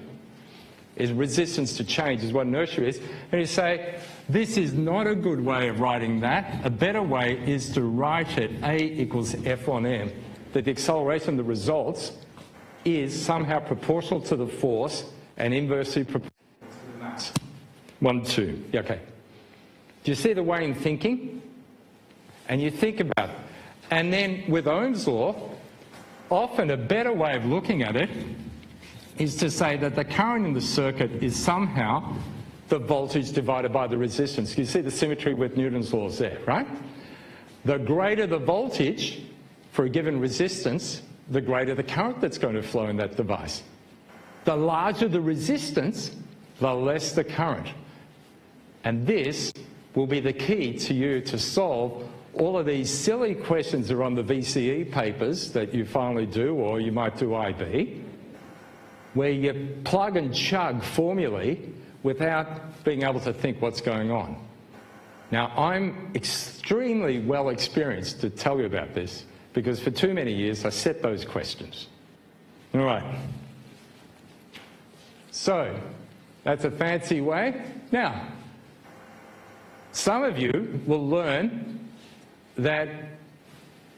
Is resistance to change is what inertia is. And you say, this is not a good way of writing that. A better way is to write it A equals F on M, that the acceleration of the results is somehow proportional to the force and inversely proportional to the mass. 1, 2. Okay. Do you see the way in thinking? And you think about it. And then with Ohm's law, often a better way of looking at it is to say that the current in the circuit is somehow the voltage divided by the resistance. You see the symmetry with Newton's laws there, right? The greater the voltage for a given resistance, the greater the current that's going to flow in that device. The larger the resistance, the less the current. And this will be the key to you to solve all of these silly questions that are on the VCE papers that you finally do, or you might do IB, where you plug and chug formulae without being able to think what's going on. Now, I'm extremely well experienced to tell you about this because for too many years I set those questions. All right. So, that's a fancy way. Now, some of you will learn that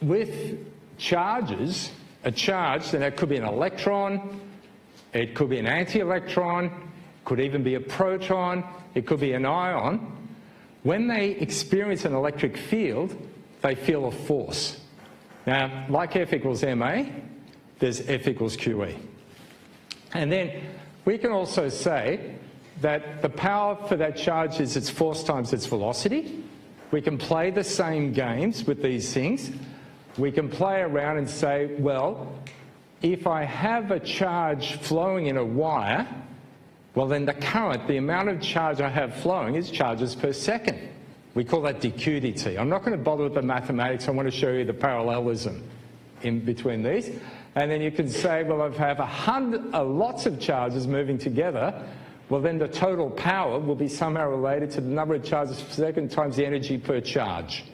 with charges, a charge, then it could be an electron, it could be an anti-electron, it could even be a proton, it could be an ion. When they experience an electric field, they feel a force. Now, like F equals ma, there's F equals QE. And then we can also say that the power for that charge is its force times its velocity. We can play the same games with these things. We can play around and say, well, if I have a charge flowing in a wire, well then the current, the amount of charge I have flowing is charges per second. We call that dq/dt. I'm not going to bother with the mathematics. I want to show you the parallelism in between these. And then you can say, well, if I have lots of charges moving together, well then the total power will be somehow related to the number of charges per second times the energy per charge.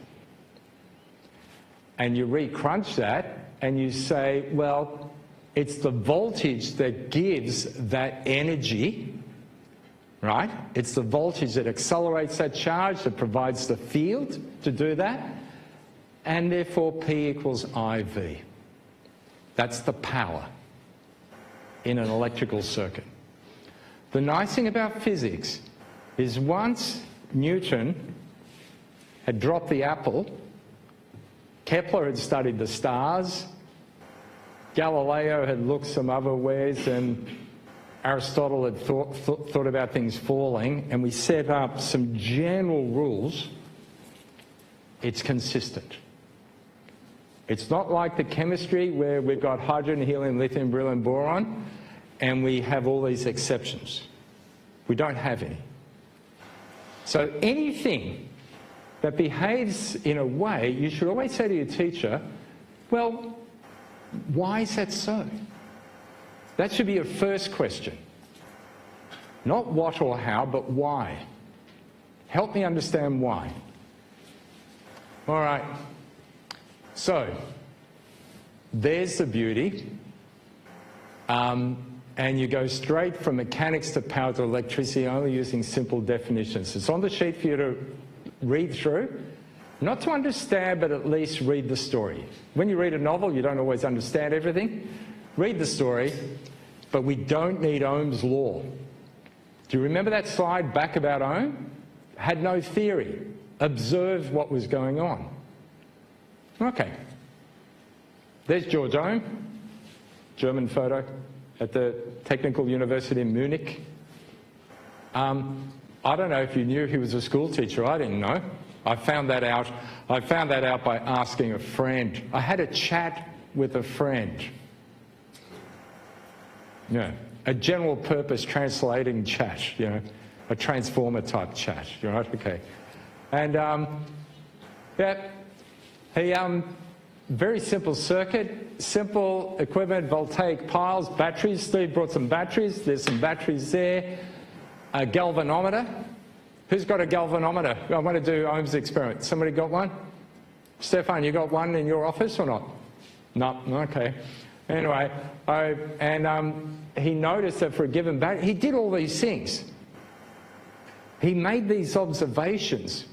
And you re-crunch that and you say, well, it's the voltage that gives that energy, right? It's the voltage that accelerates that charge, that provides the field to do that, and therefore P equals IV. That's the power in an electrical circuit. The nice thing about physics is once Newton had dropped the apple Kepler had studied the stars. Galileo had looked some other ways, and Aristotle had thought about things falling, and we set up some general rules. It's consistent. It's not like the chemistry where we've got hydrogen, helium, lithium, beryllium, boron, and we have all these exceptions. We don't have any. So anything that behaves in a way, you should always say to your teacher, well, why is that so? That should be your first question. Not what or how, but why. Help me understand why. All right. So, there's the beauty. And you go straight from mechanics to power to electricity only using simple definitions. It's on the sheet for you to read through. Not to understand, but at least read the story. When you read a novel, you don't always understand everything. Read the story, but we don't need Ohm's law. Do you remember that slide back about Ohm? Had no theory. Observed what was going on. Okay. There's George Ohm, German photo at the Technical University in Munich. I don't know if you knew he was a school teacher. I didn't know. I found that out by asking a friend. I had a chat with a friend. Yeah, a general purpose translating chat, you know, a transformer type chat, right? Okay. And yeah, he very simple circuit, simple equipment, voltaic piles, batteries. Steve brought some batteries. There's some batteries there. A galvanometer. Who's got a galvanometer? I want to do Ohm's experiment. Somebody got one? Stefan, you got one in your office or not? No, okay. Anyway, he noticed that for a given battery, he did all these things. He made these observations.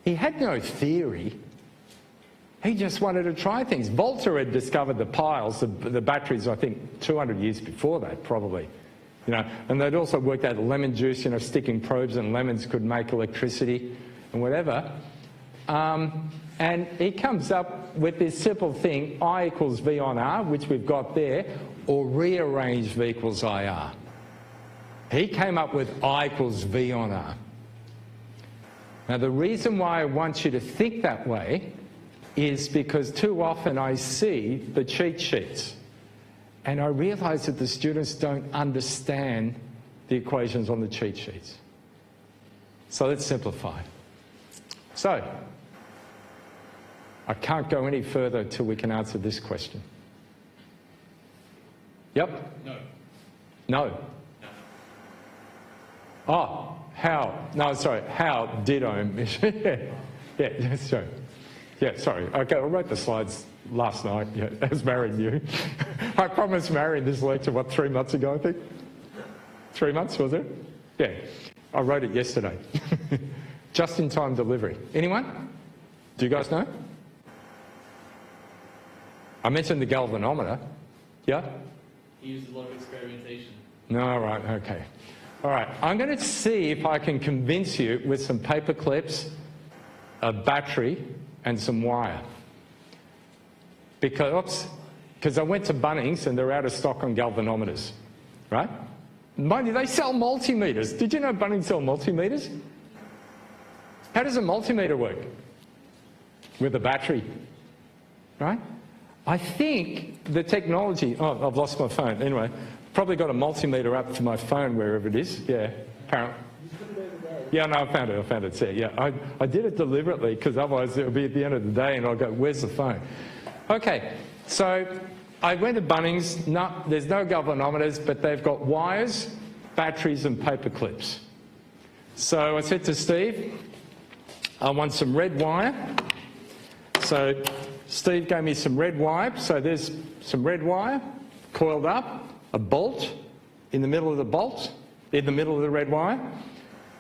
He had no theory. He just wanted to try things. Volta had discovered the piles, the batteries, I think, 200 years before that, probably. You know, and they'd also worked out lemon juice, you know, sticking probes and lemons could make electricity and whatever. And he comes up with this simple thing, I equals V on R, which we've got there, or rearrange V equals IR. He came up with I equals V on R. Now, the reason why I want you to think that way is because too often I see the cheat sheets. And I realise that the students don't understand the equations on the cheat sheets. So let's simplify. So, I can't go any further until we can answer this question. Yep? No. No. No. Oh, how? No, sorry. How did Ohm? Yeah, sorry. Yeah, sorry. Okay, I wrote the slides last night, yeah, as Marion knew. I promised Marion this lecture, what, 3 months ago, I think? 3 months, was it? Yeah. I wrote it yesterday. Just-in-time delivery. Anyone? Do you guys know? I mentioned the galvanometer. Yeah? He used a lot of experimentation. No, right, okay. All right, I'm going to see if I can convince you with some paper clips, a battery, and some wire. Because I went to Bunnings and they're out of stock on galvanometers, right? Mind you, they sell multimeters. Did you know Bunnings sell multimeters? How does a multimeter work? With a battery, right? I think the technology, oh, I've lost my phone. Anyway, probably got a multimeter up to my phone wherever it is. Yeah, apparently. Yeah, no, I found it, it's there. Yeah, I did it deliberately because otherwise it'll be at the end of the day and I'll go, where's the phone? Okay, so I went to Bunnings. No, there's no galvanometers, but they've got wires, batteries and paper clips. So I said to Steve, I want some red wire. So Steve gave me some red wire. So there's some red wire coiled up, a bolt in the middle of the bolt, in the middle of the red wire.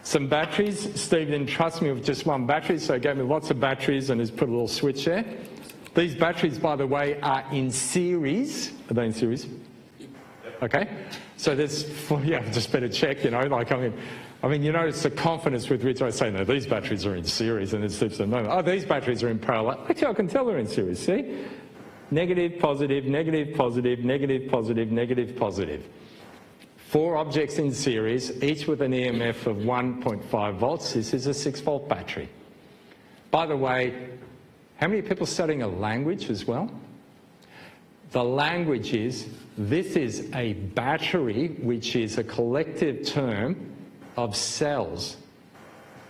Some batteries. Steve didn't trust me with just one battery, so he gave me lots of batteries and he's put a little switch there. These batteries, by the way, are in series. Are they in series? okay? So there's, yeah, just better check, you know, like, I mean, you notice the confidence with which I say, no, these batteries are in series, and it slips a moment. Oh, these batteries are in parallel. Actually, I can tell they're in series, see? Negative, positive, negative, positive, negative, positive, negative, positive. 4 objects in series, each with an EMF of 1.5 volts. This is a 6-volt battery. By the way, how many people studying a language as well? The language is, this is a battery, which is a collective term of cells.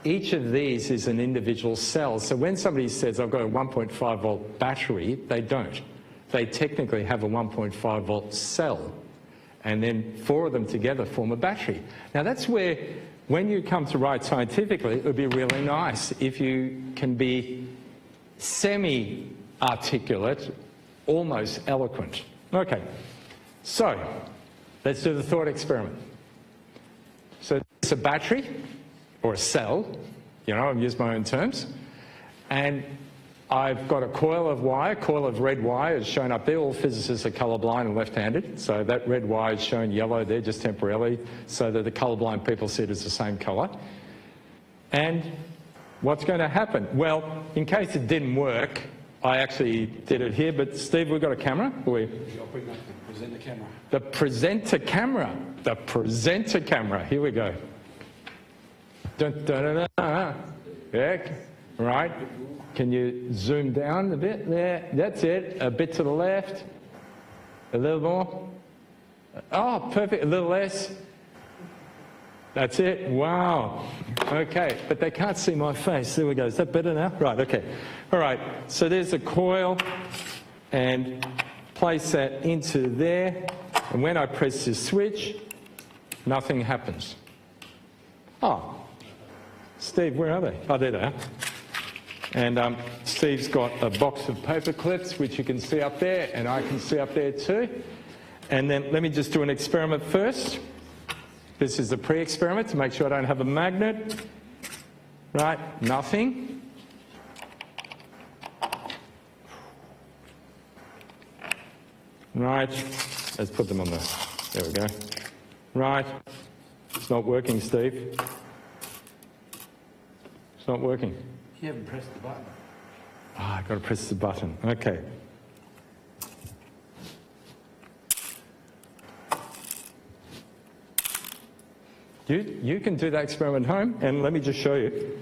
Each of these is an individual cell. So when somebody says, I've got a 1.5 volt battery, they don't. They technically have a 1.5 volt cell. And then 4 of them together form a battery. Now that's where, when you come to write scientifically, it would be really nice if you can be semi-articulate, almost eloquent. Okay, so let's do the thought experiment. So it's a battery, or a cell, you know, I've used my own terms, and I've got a coil of red wire is shown up there. All physicists are colourblind and left-handed, so that red wire is shown yellow there just temporarily so that the colourblind people see it as the same colour. And what's going to happen? Well, in case it didn't work, I actually did it here, but Steve, we've got a camera? Present the camera. The presenter camera. The presenter camera. Here we go. Dun, dun, dun, dun. Yeah, right. Can you zoom down a bit there? That's it. A bit to the left. A little more. Oh, perfect. A little less. That's it. Wow. Okay, but they can't see my face. There we go. Is that better now? Right, okay. All right, so there's a coil, and place that into there, and when I press this switch, nothing happens. Oh, Steve, where are they? Oh, there they are. And Steve's got a box of paper clips, which you can see up there, and I can see up there too. And then let me just do an experiment first. This is the pre-experiment to make sure I don't have a magnet. Right, nothing. Right, let's put them on the, there we go. Right, it's not working, Steve. It's not working. You haven't pressed the button. Ah, I've got to press the button. Okay. You can do that experiment at home, and let me just show you.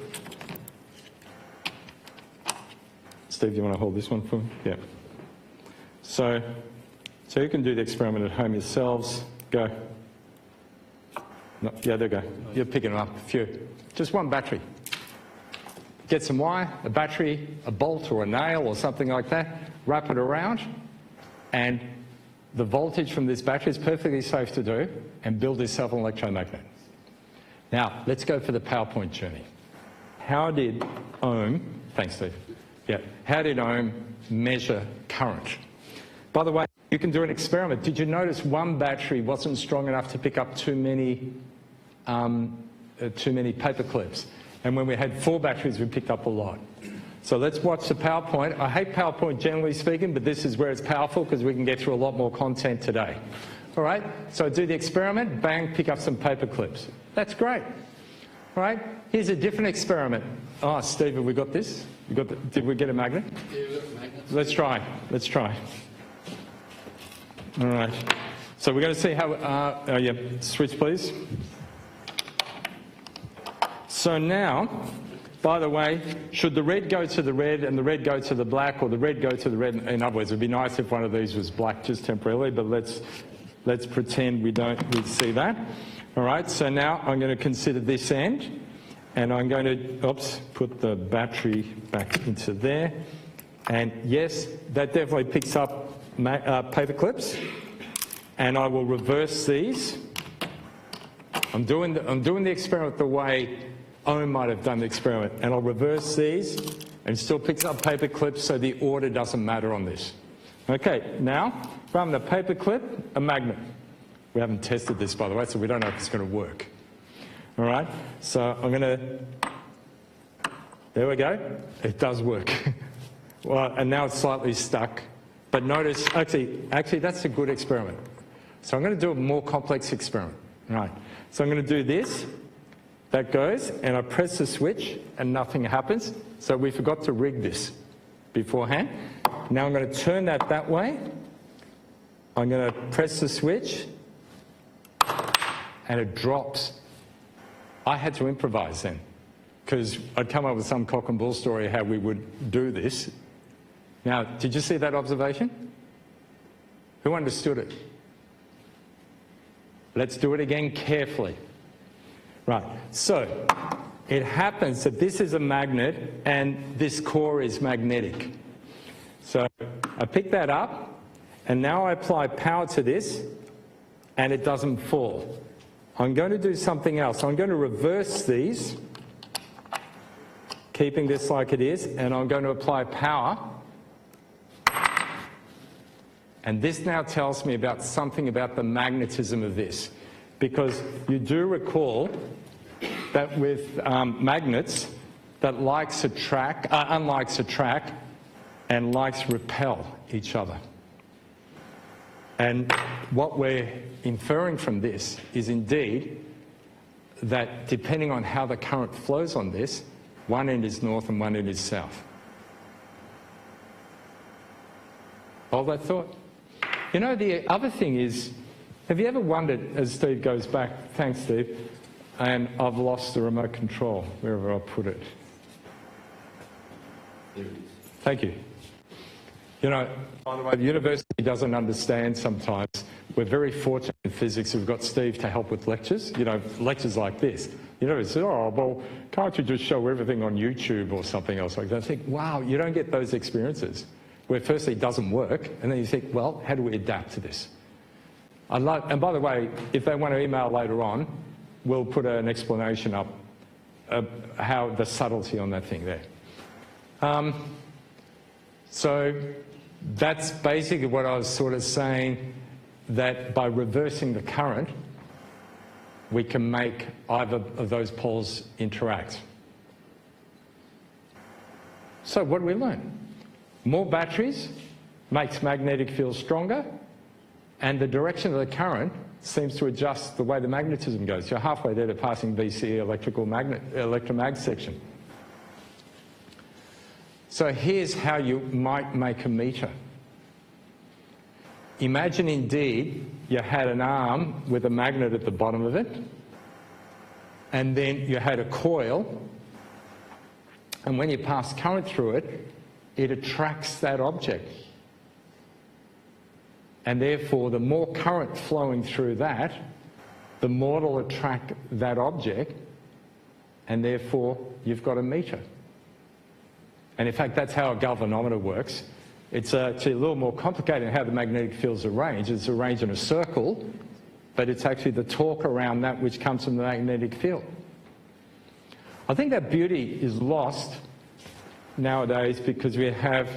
Steve, do you want to hold this one for me? Yeah. So you can do the experiment at home yourselves. Go. No, yeah, there you go. You're picking them up. A few. Just one battery. Get some wire, a battery, a bolt or a nail or something like that, wrap it around, and the voltage from this battery is perfectly safe to do, and build yourself an electromagnet. Now, let's go for the PowerPoint journey. How did Ohm, thanks Steve, yeah, how did Ohm measure current? By the way, you can do an experiment. Did you notice one battery wasn't strong enough to pick up too many paper clips? And when we had 4 batteries, we picked up a lot. So let's watch the PowerPoint. I hate PowerPoint generally speaking, but this is where it's powerful because we can get through a lot more content today. All right, so do the experiment, bang, pick up some paper clips. That's great. All right, here's a different experiment. Oh, Steve, have we got this? Did we get a magnet? Yeah, we got a magnet. Let's try. Let's try. All right. So we're going to see how, yeah, switch please. So now, by the way, should the red go to the red and the red go to the black, or the red go to the red? In other words, it would be nice if one of these was black just temporarily, but let's pretend we see that. All right, so now I'm going to consider this end, and I'm going to, put the battery back into there. And yes, that definitely picks up paper clips, and I will reverse these. I'm doing the experiment the way Ohm might have done the experiment, and I'll reverse these, and it still picks up paper clips, so the order doesn't matter on this. Okay, now from the paper clip, a magnet. We haven't tested this, by the way, so we don't know if it's going to work. All right, so I'm going to, there we go, it does work. Well, and now it's slightly stuck, but notice, actually that's a good experiment. So I'm going to do a more complex experiment. Right. So I'm going to do this. That goes, and I press the switch, and nothing happens. So we forgot to rig this beforehand. Now I'm going to turn that way. I'm going to press the switch, and it drops. I had to improvise then, because I'd come up with some cock and bull story how we would do this. Now, did you see that observation? Who understood it? Let's do it again carefully. Right, so it happens that this is a magnet and this core is magnetic. So I pick that up, and now I apply power to this, and it doesn't fall. I'm going to do something else. I'm going to reverse these, keeping this like it is, and I'm going to apply power. And this now tells me about something about the magnetism of this. Because you do recall that with magnets, that likes attract, unlikes attract, and likes repel each other. And what we're inferring from this is indeed that depending on how the current flows on this, one end is north and one end is south. Hold that thought. You know, the other thing is, have you ever wondered, as Steve goes back, thanks Steve, and I've lost the remote control, wherever I put it. There it is. Thank you. You know, by the way, the university doesn't understand sometimes. We're very fortunate in physics. We've got Steve to help with lectures, you know, lectures like this. You know, it's, oh, well, can't you just show everything on YouTube or something else like that? I think, wow, you don't get those experiences where firstly it doesn't work, and then you think, well, how do we adapt to this? And by the way, if they want to email later on, we'll put an explanation up of how the subtlety on that thing there. So that's basically what I was sort of saying, that by reversing the current, we can make either of those poles interact. So what do we learn? More batteries makes magnetic field stronger, and the direction of the current seems to adjust the way the magnetism goes. You're halfway there to passing VCE electromag section. So here's how you might make a meter. Imagine indeed you had an arm with a magnet at the bottom of it, and then you had a coil, and when you pass current through it, it attracts that object. And therefore, the more current flowing through that, the more it'll attract that object, and therefore you've got a meter. And in fact, that's how a galvanometer works. It's actually a little more complicated in how the magnetic field's arranged. It's arranged in a circle, but it's actually the torque around that which comes from the magnetic field. I think that beauty is lost nowadays because we have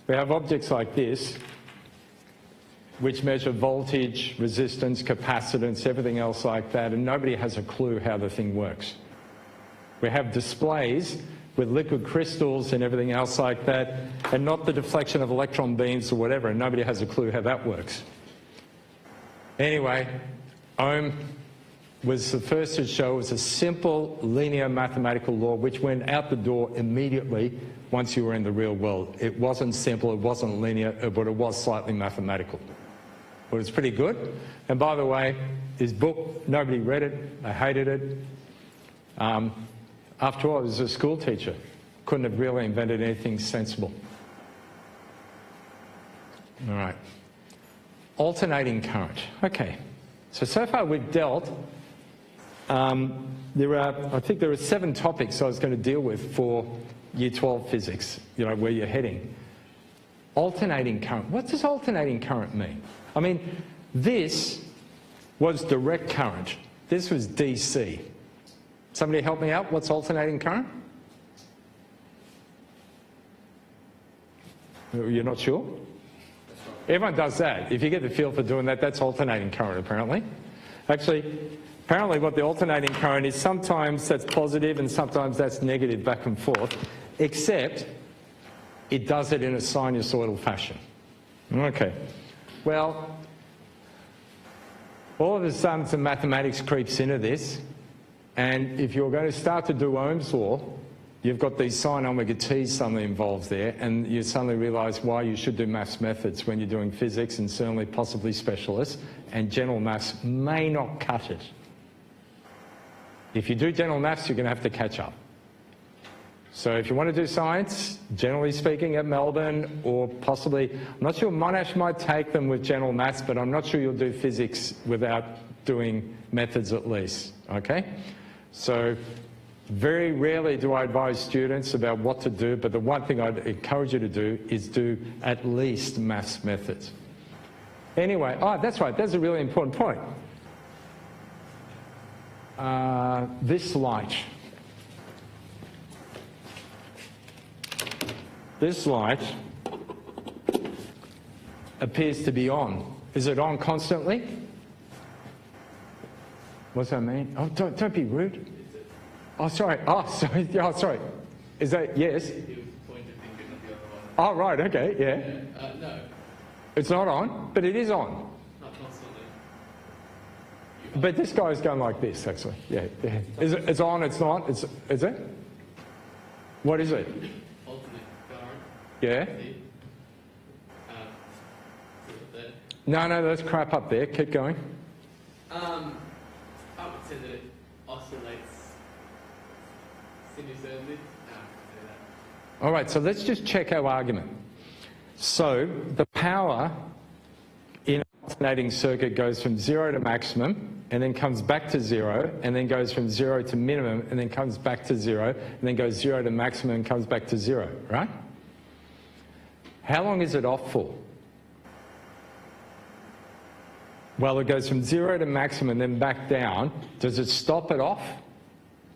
objects like this which measure voltage, resistance, capacitance, everything else like that, and nobody has a clue how the thing works. We have displays with liquid crystals and everything else like that, and not the deflection of electron beams or whatever, and nobody has a clue how that works. Anyway, Ohm was the first to show it was a simple linear mathematical law which went out the door immediately once you were in the real world. It wasn't simple, it wasn't linear, but it was slightly mathematical. But it's pretty good. And by the way, his book, nobody read it, I hated it. After all, I was a school teacher. Couldn't have really invented anything sensible. All right. Alternating current. Okay. So far we've dealt, I think there are 7 topics I was going to deal with for Year 12 physics, you know, where you're heading. Alternating current. What does alternating current mean? I mean, this was direct current. This was DC. Somebody help me out? What's alternating current? You're not sure? Everyone does that. If you get the feel for doing that, that's alternating current, apparently. Actually, apparently what the alternating current is, sometimes that's positive and sometimes that's negative, back and forth, except it does it in a sinusoidal fashion. Okay. Well, all of a sudden some mathematics creeps into this, and if you're going to start to do Ohm's law, you've got these sine omega t's suddenly involved there, and you suddenly realise why you should do maths methods when you're doing physics, and certainly possibly specialists, and general maths may not cut it. If you do general maths, you're going to have to catch up. So if you want to do science, generally speaking at Melbourne, or possibly, I'm not sure, Monash might take them with general maths, but I'm not sure you'll do physics without doing methods at least, okay? So very rarely do I advise students about what to do, but the one thing I'd encourage you to do is do at least maths methods. Anyway, oh, that's right, that's a really important point. This light. This light appears to be on. Is it on constantly? What's that mean? Oh, don't be rude. Oh, sorry. Oh, sorry. Oh, sorry. Is that, yes? Oh, right, okay, yeah. No. It's not on, but it is on. Not constantly. But this guy's going like this, actually. Yeah, yeah. Is it, it's on, it's not? Is it? What is it? Alternate current. Yeah? No, that's crap up there. Keep going. I would say that it oscillates sinusoidally. All right, so let's just check our argument. So the power in an alternating circuit goes from 0 to maximum, and then comes back to 0, and then goes from 0 to minimum, and then comes back to 0, and then goes 0 to maximum and comes back to 0, right? How long is it off for? Well, it goes from 0 to maximum and then back down. Does it stop it off,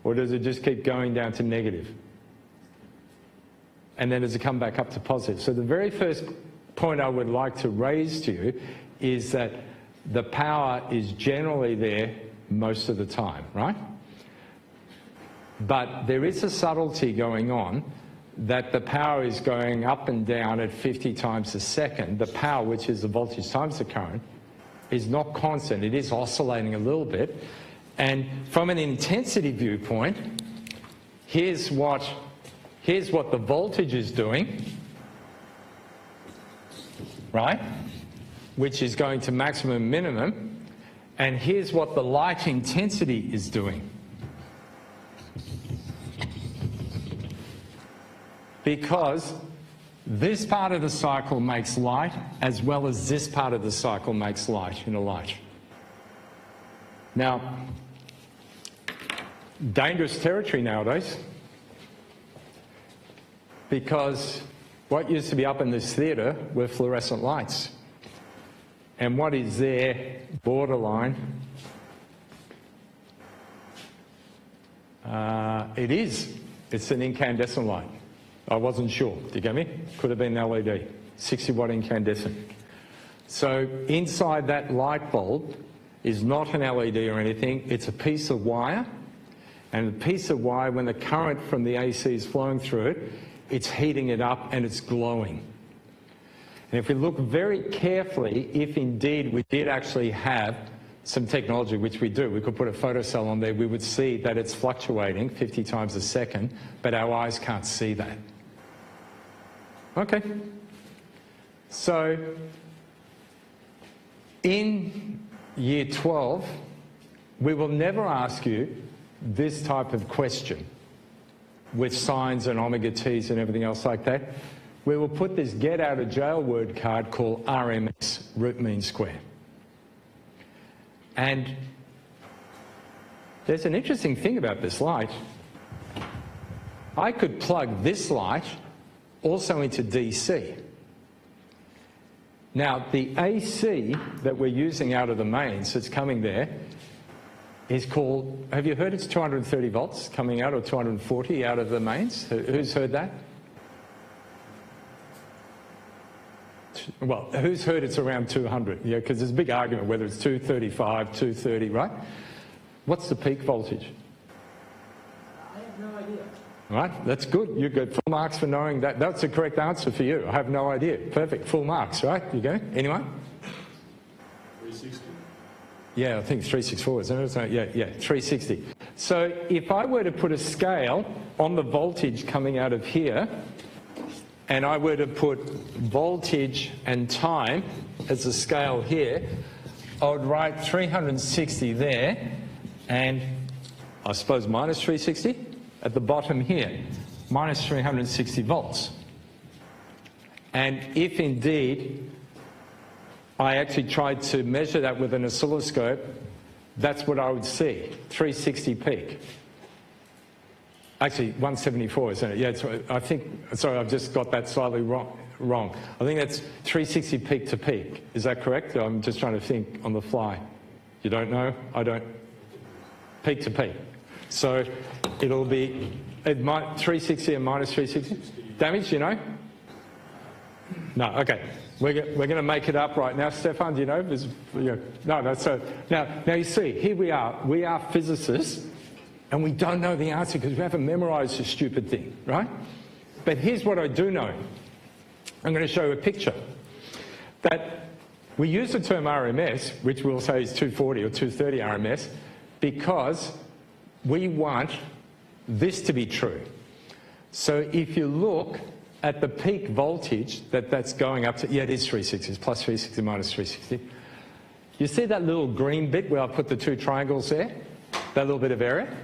or does it just keep going down to negative? And then does it come back up to positive? So the very first point I would like to raise to you is that the power is generally there most of the time, right? But there is a subtlety going on that the power is going up and down at 50 times a second. The power, which is the voltage times the current, is not constant. It is oscillating a little bit. And from an intensity viewpoint, here's what the voltage is doing, right? Which is going to maximum, minimum. And here's what the light intensity is doing. Because this part of the cycle makes light, as well as this part of the cycle makes light in a light. Now, dangerous territory nowadays, because what used to be up in this theatre were fluorescent lights. And what is there, borderline, it's an incandescent light. I wasn't sure, do you get me? Could have been LED, 60 watt incandescent. So inside that light bulb is not an LED or anything, it's a piece of wire, and the piece of wire, when the current from the AC is flowing through it, it's heating it up and it's glowing. And if we look very carefully, if indeed we did actually have some technology, which we do, we could put a photocell on there, we would see that it's fluctuating 50 times a second, but our eyes can't see that. Okay. So in year 12, we will never ask you this type of question with sines and omega t's and everything else like that. We will put this get out of jail word card called RMS, root mean square. And there's an interesting thing about this light. I could plug this light also into DC. Now, the AC that we're using out of the mains that's coming there is called, have you heard it's 230 volts coming out, or 240 out of the mains? Who's heard that? Well, who's heard it's around 200? Yeah, because there's a big argument whether it's 235, 230, right? What's the peak voltage? I have no idea. Right, that's good. You get full marks for knowing that. That's the correct answer for you. I have no idea. Perfect, full marks, right? You go. Anyone? 360. Yeah, I think 364, isn't it? Yeah, 360. So if I were to put a scale on the voltage coming out of here, and I were to put voltage and time as a scale here, I would write 360 there, and I suppose minus 360 at the bottom here, minus 360 volts. And if indeed I actually tried to measure that with an oscilloscope, that's what I would see, 360 peak. Actually, 174, isn't it? Yeah, I think, sorry, I've just got that slightly wrong. I think that's 360 peak to peak. Is that correct? I'm just trying to think on the fly. You don't know? I don't. Peak to peak. So it'll be 360 and minus 360. Damage, you know? No, okay. We're going to make it up right now. Stefan, do you know? No, so now you see, here we are physicists, and we don't know the answer because we haven't memorized this stupid thing, right? But here's what I do know. I'm going to show you a picture. That we use the term RMS, which we'll say is 240 or 230 RMS, because we want this to be true. So if you look at the peak voltage that's going up to, yeah, it is 360, it's plus 360 minus 360. You see that little green bit where I put the two triangles there? That little bit of area?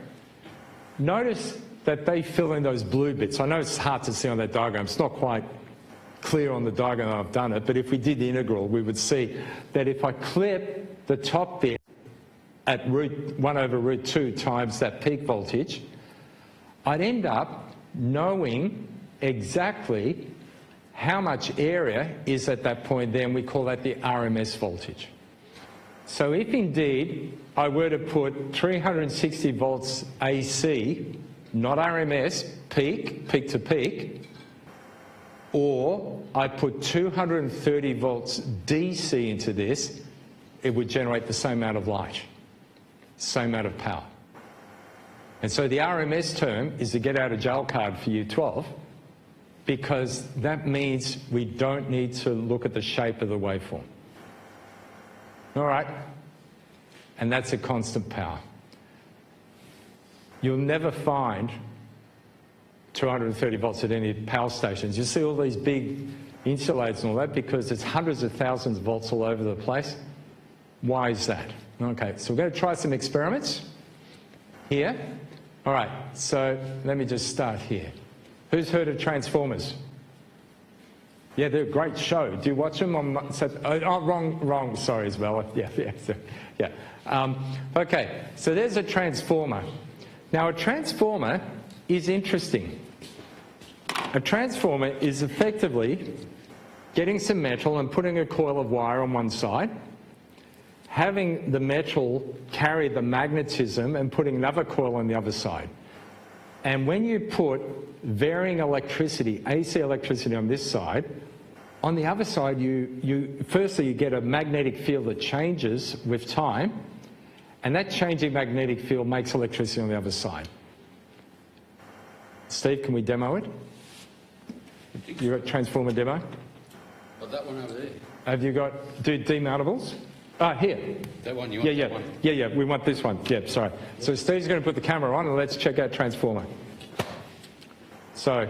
Notice that they fill in those blue bits. I know it's hard to see on that diagram. It's not quite clear on the diagram I've done it, but if we did the integral, we would see that if I clip the top bit at 1 over root 2 times that peak voltage, I'd end up knowing exactly how much area is at that point there, and we call that the RMS voltage. So if indeed I were to put 360 volts AC, not RMS, peak to peak, or I put 230 volts DC into this, it would generate the same amount of light, same amount of power. And so the RMS term is the get out of jail card for Year 12, because that means we don't need to look at the shape of the waveform. All right? And that's a constant power. You'll never find 230 volts at any power stations. You see all these big insulators and all that because there's hundreds of thousands of volts all over the place. Why is that? Okay, so we're going to try some experiments here. All right, so let me just start here. Who's heard of Transformers? Yeah, they're a great show. Do you watch them on... wrong, sorry, Isabella. Yeah. Okay, so there's a transformer. Now, a transformer is interesting. A transformer is effectively getting some metal and putting a coil of wire on one side, having the metal carry the magnetism and putting another coil on the other side. And when you put varying electricity, AC electricity on this side, on the other side, firstly you get a magnetic field that changes with time, and that changing magnetic field makes electricity on the other side. Steve, can we demo it? You got transformer demo? Got that one over there. Have you got demountables? Here. That one, you want that one? Yeah, we want this one. Yeah, sorry. So Steve's going to put the camera on and let's check out transformer. So,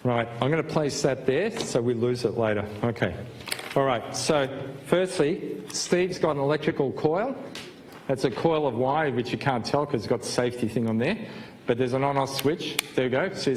right, I'm going to place that there so we lose it later. Okay. All right, so firstly, Steve's got an electrical coil. That's a coil of wire, which you can't tell because it's got the safety thing on there. But there's an on-off switch. There you go. So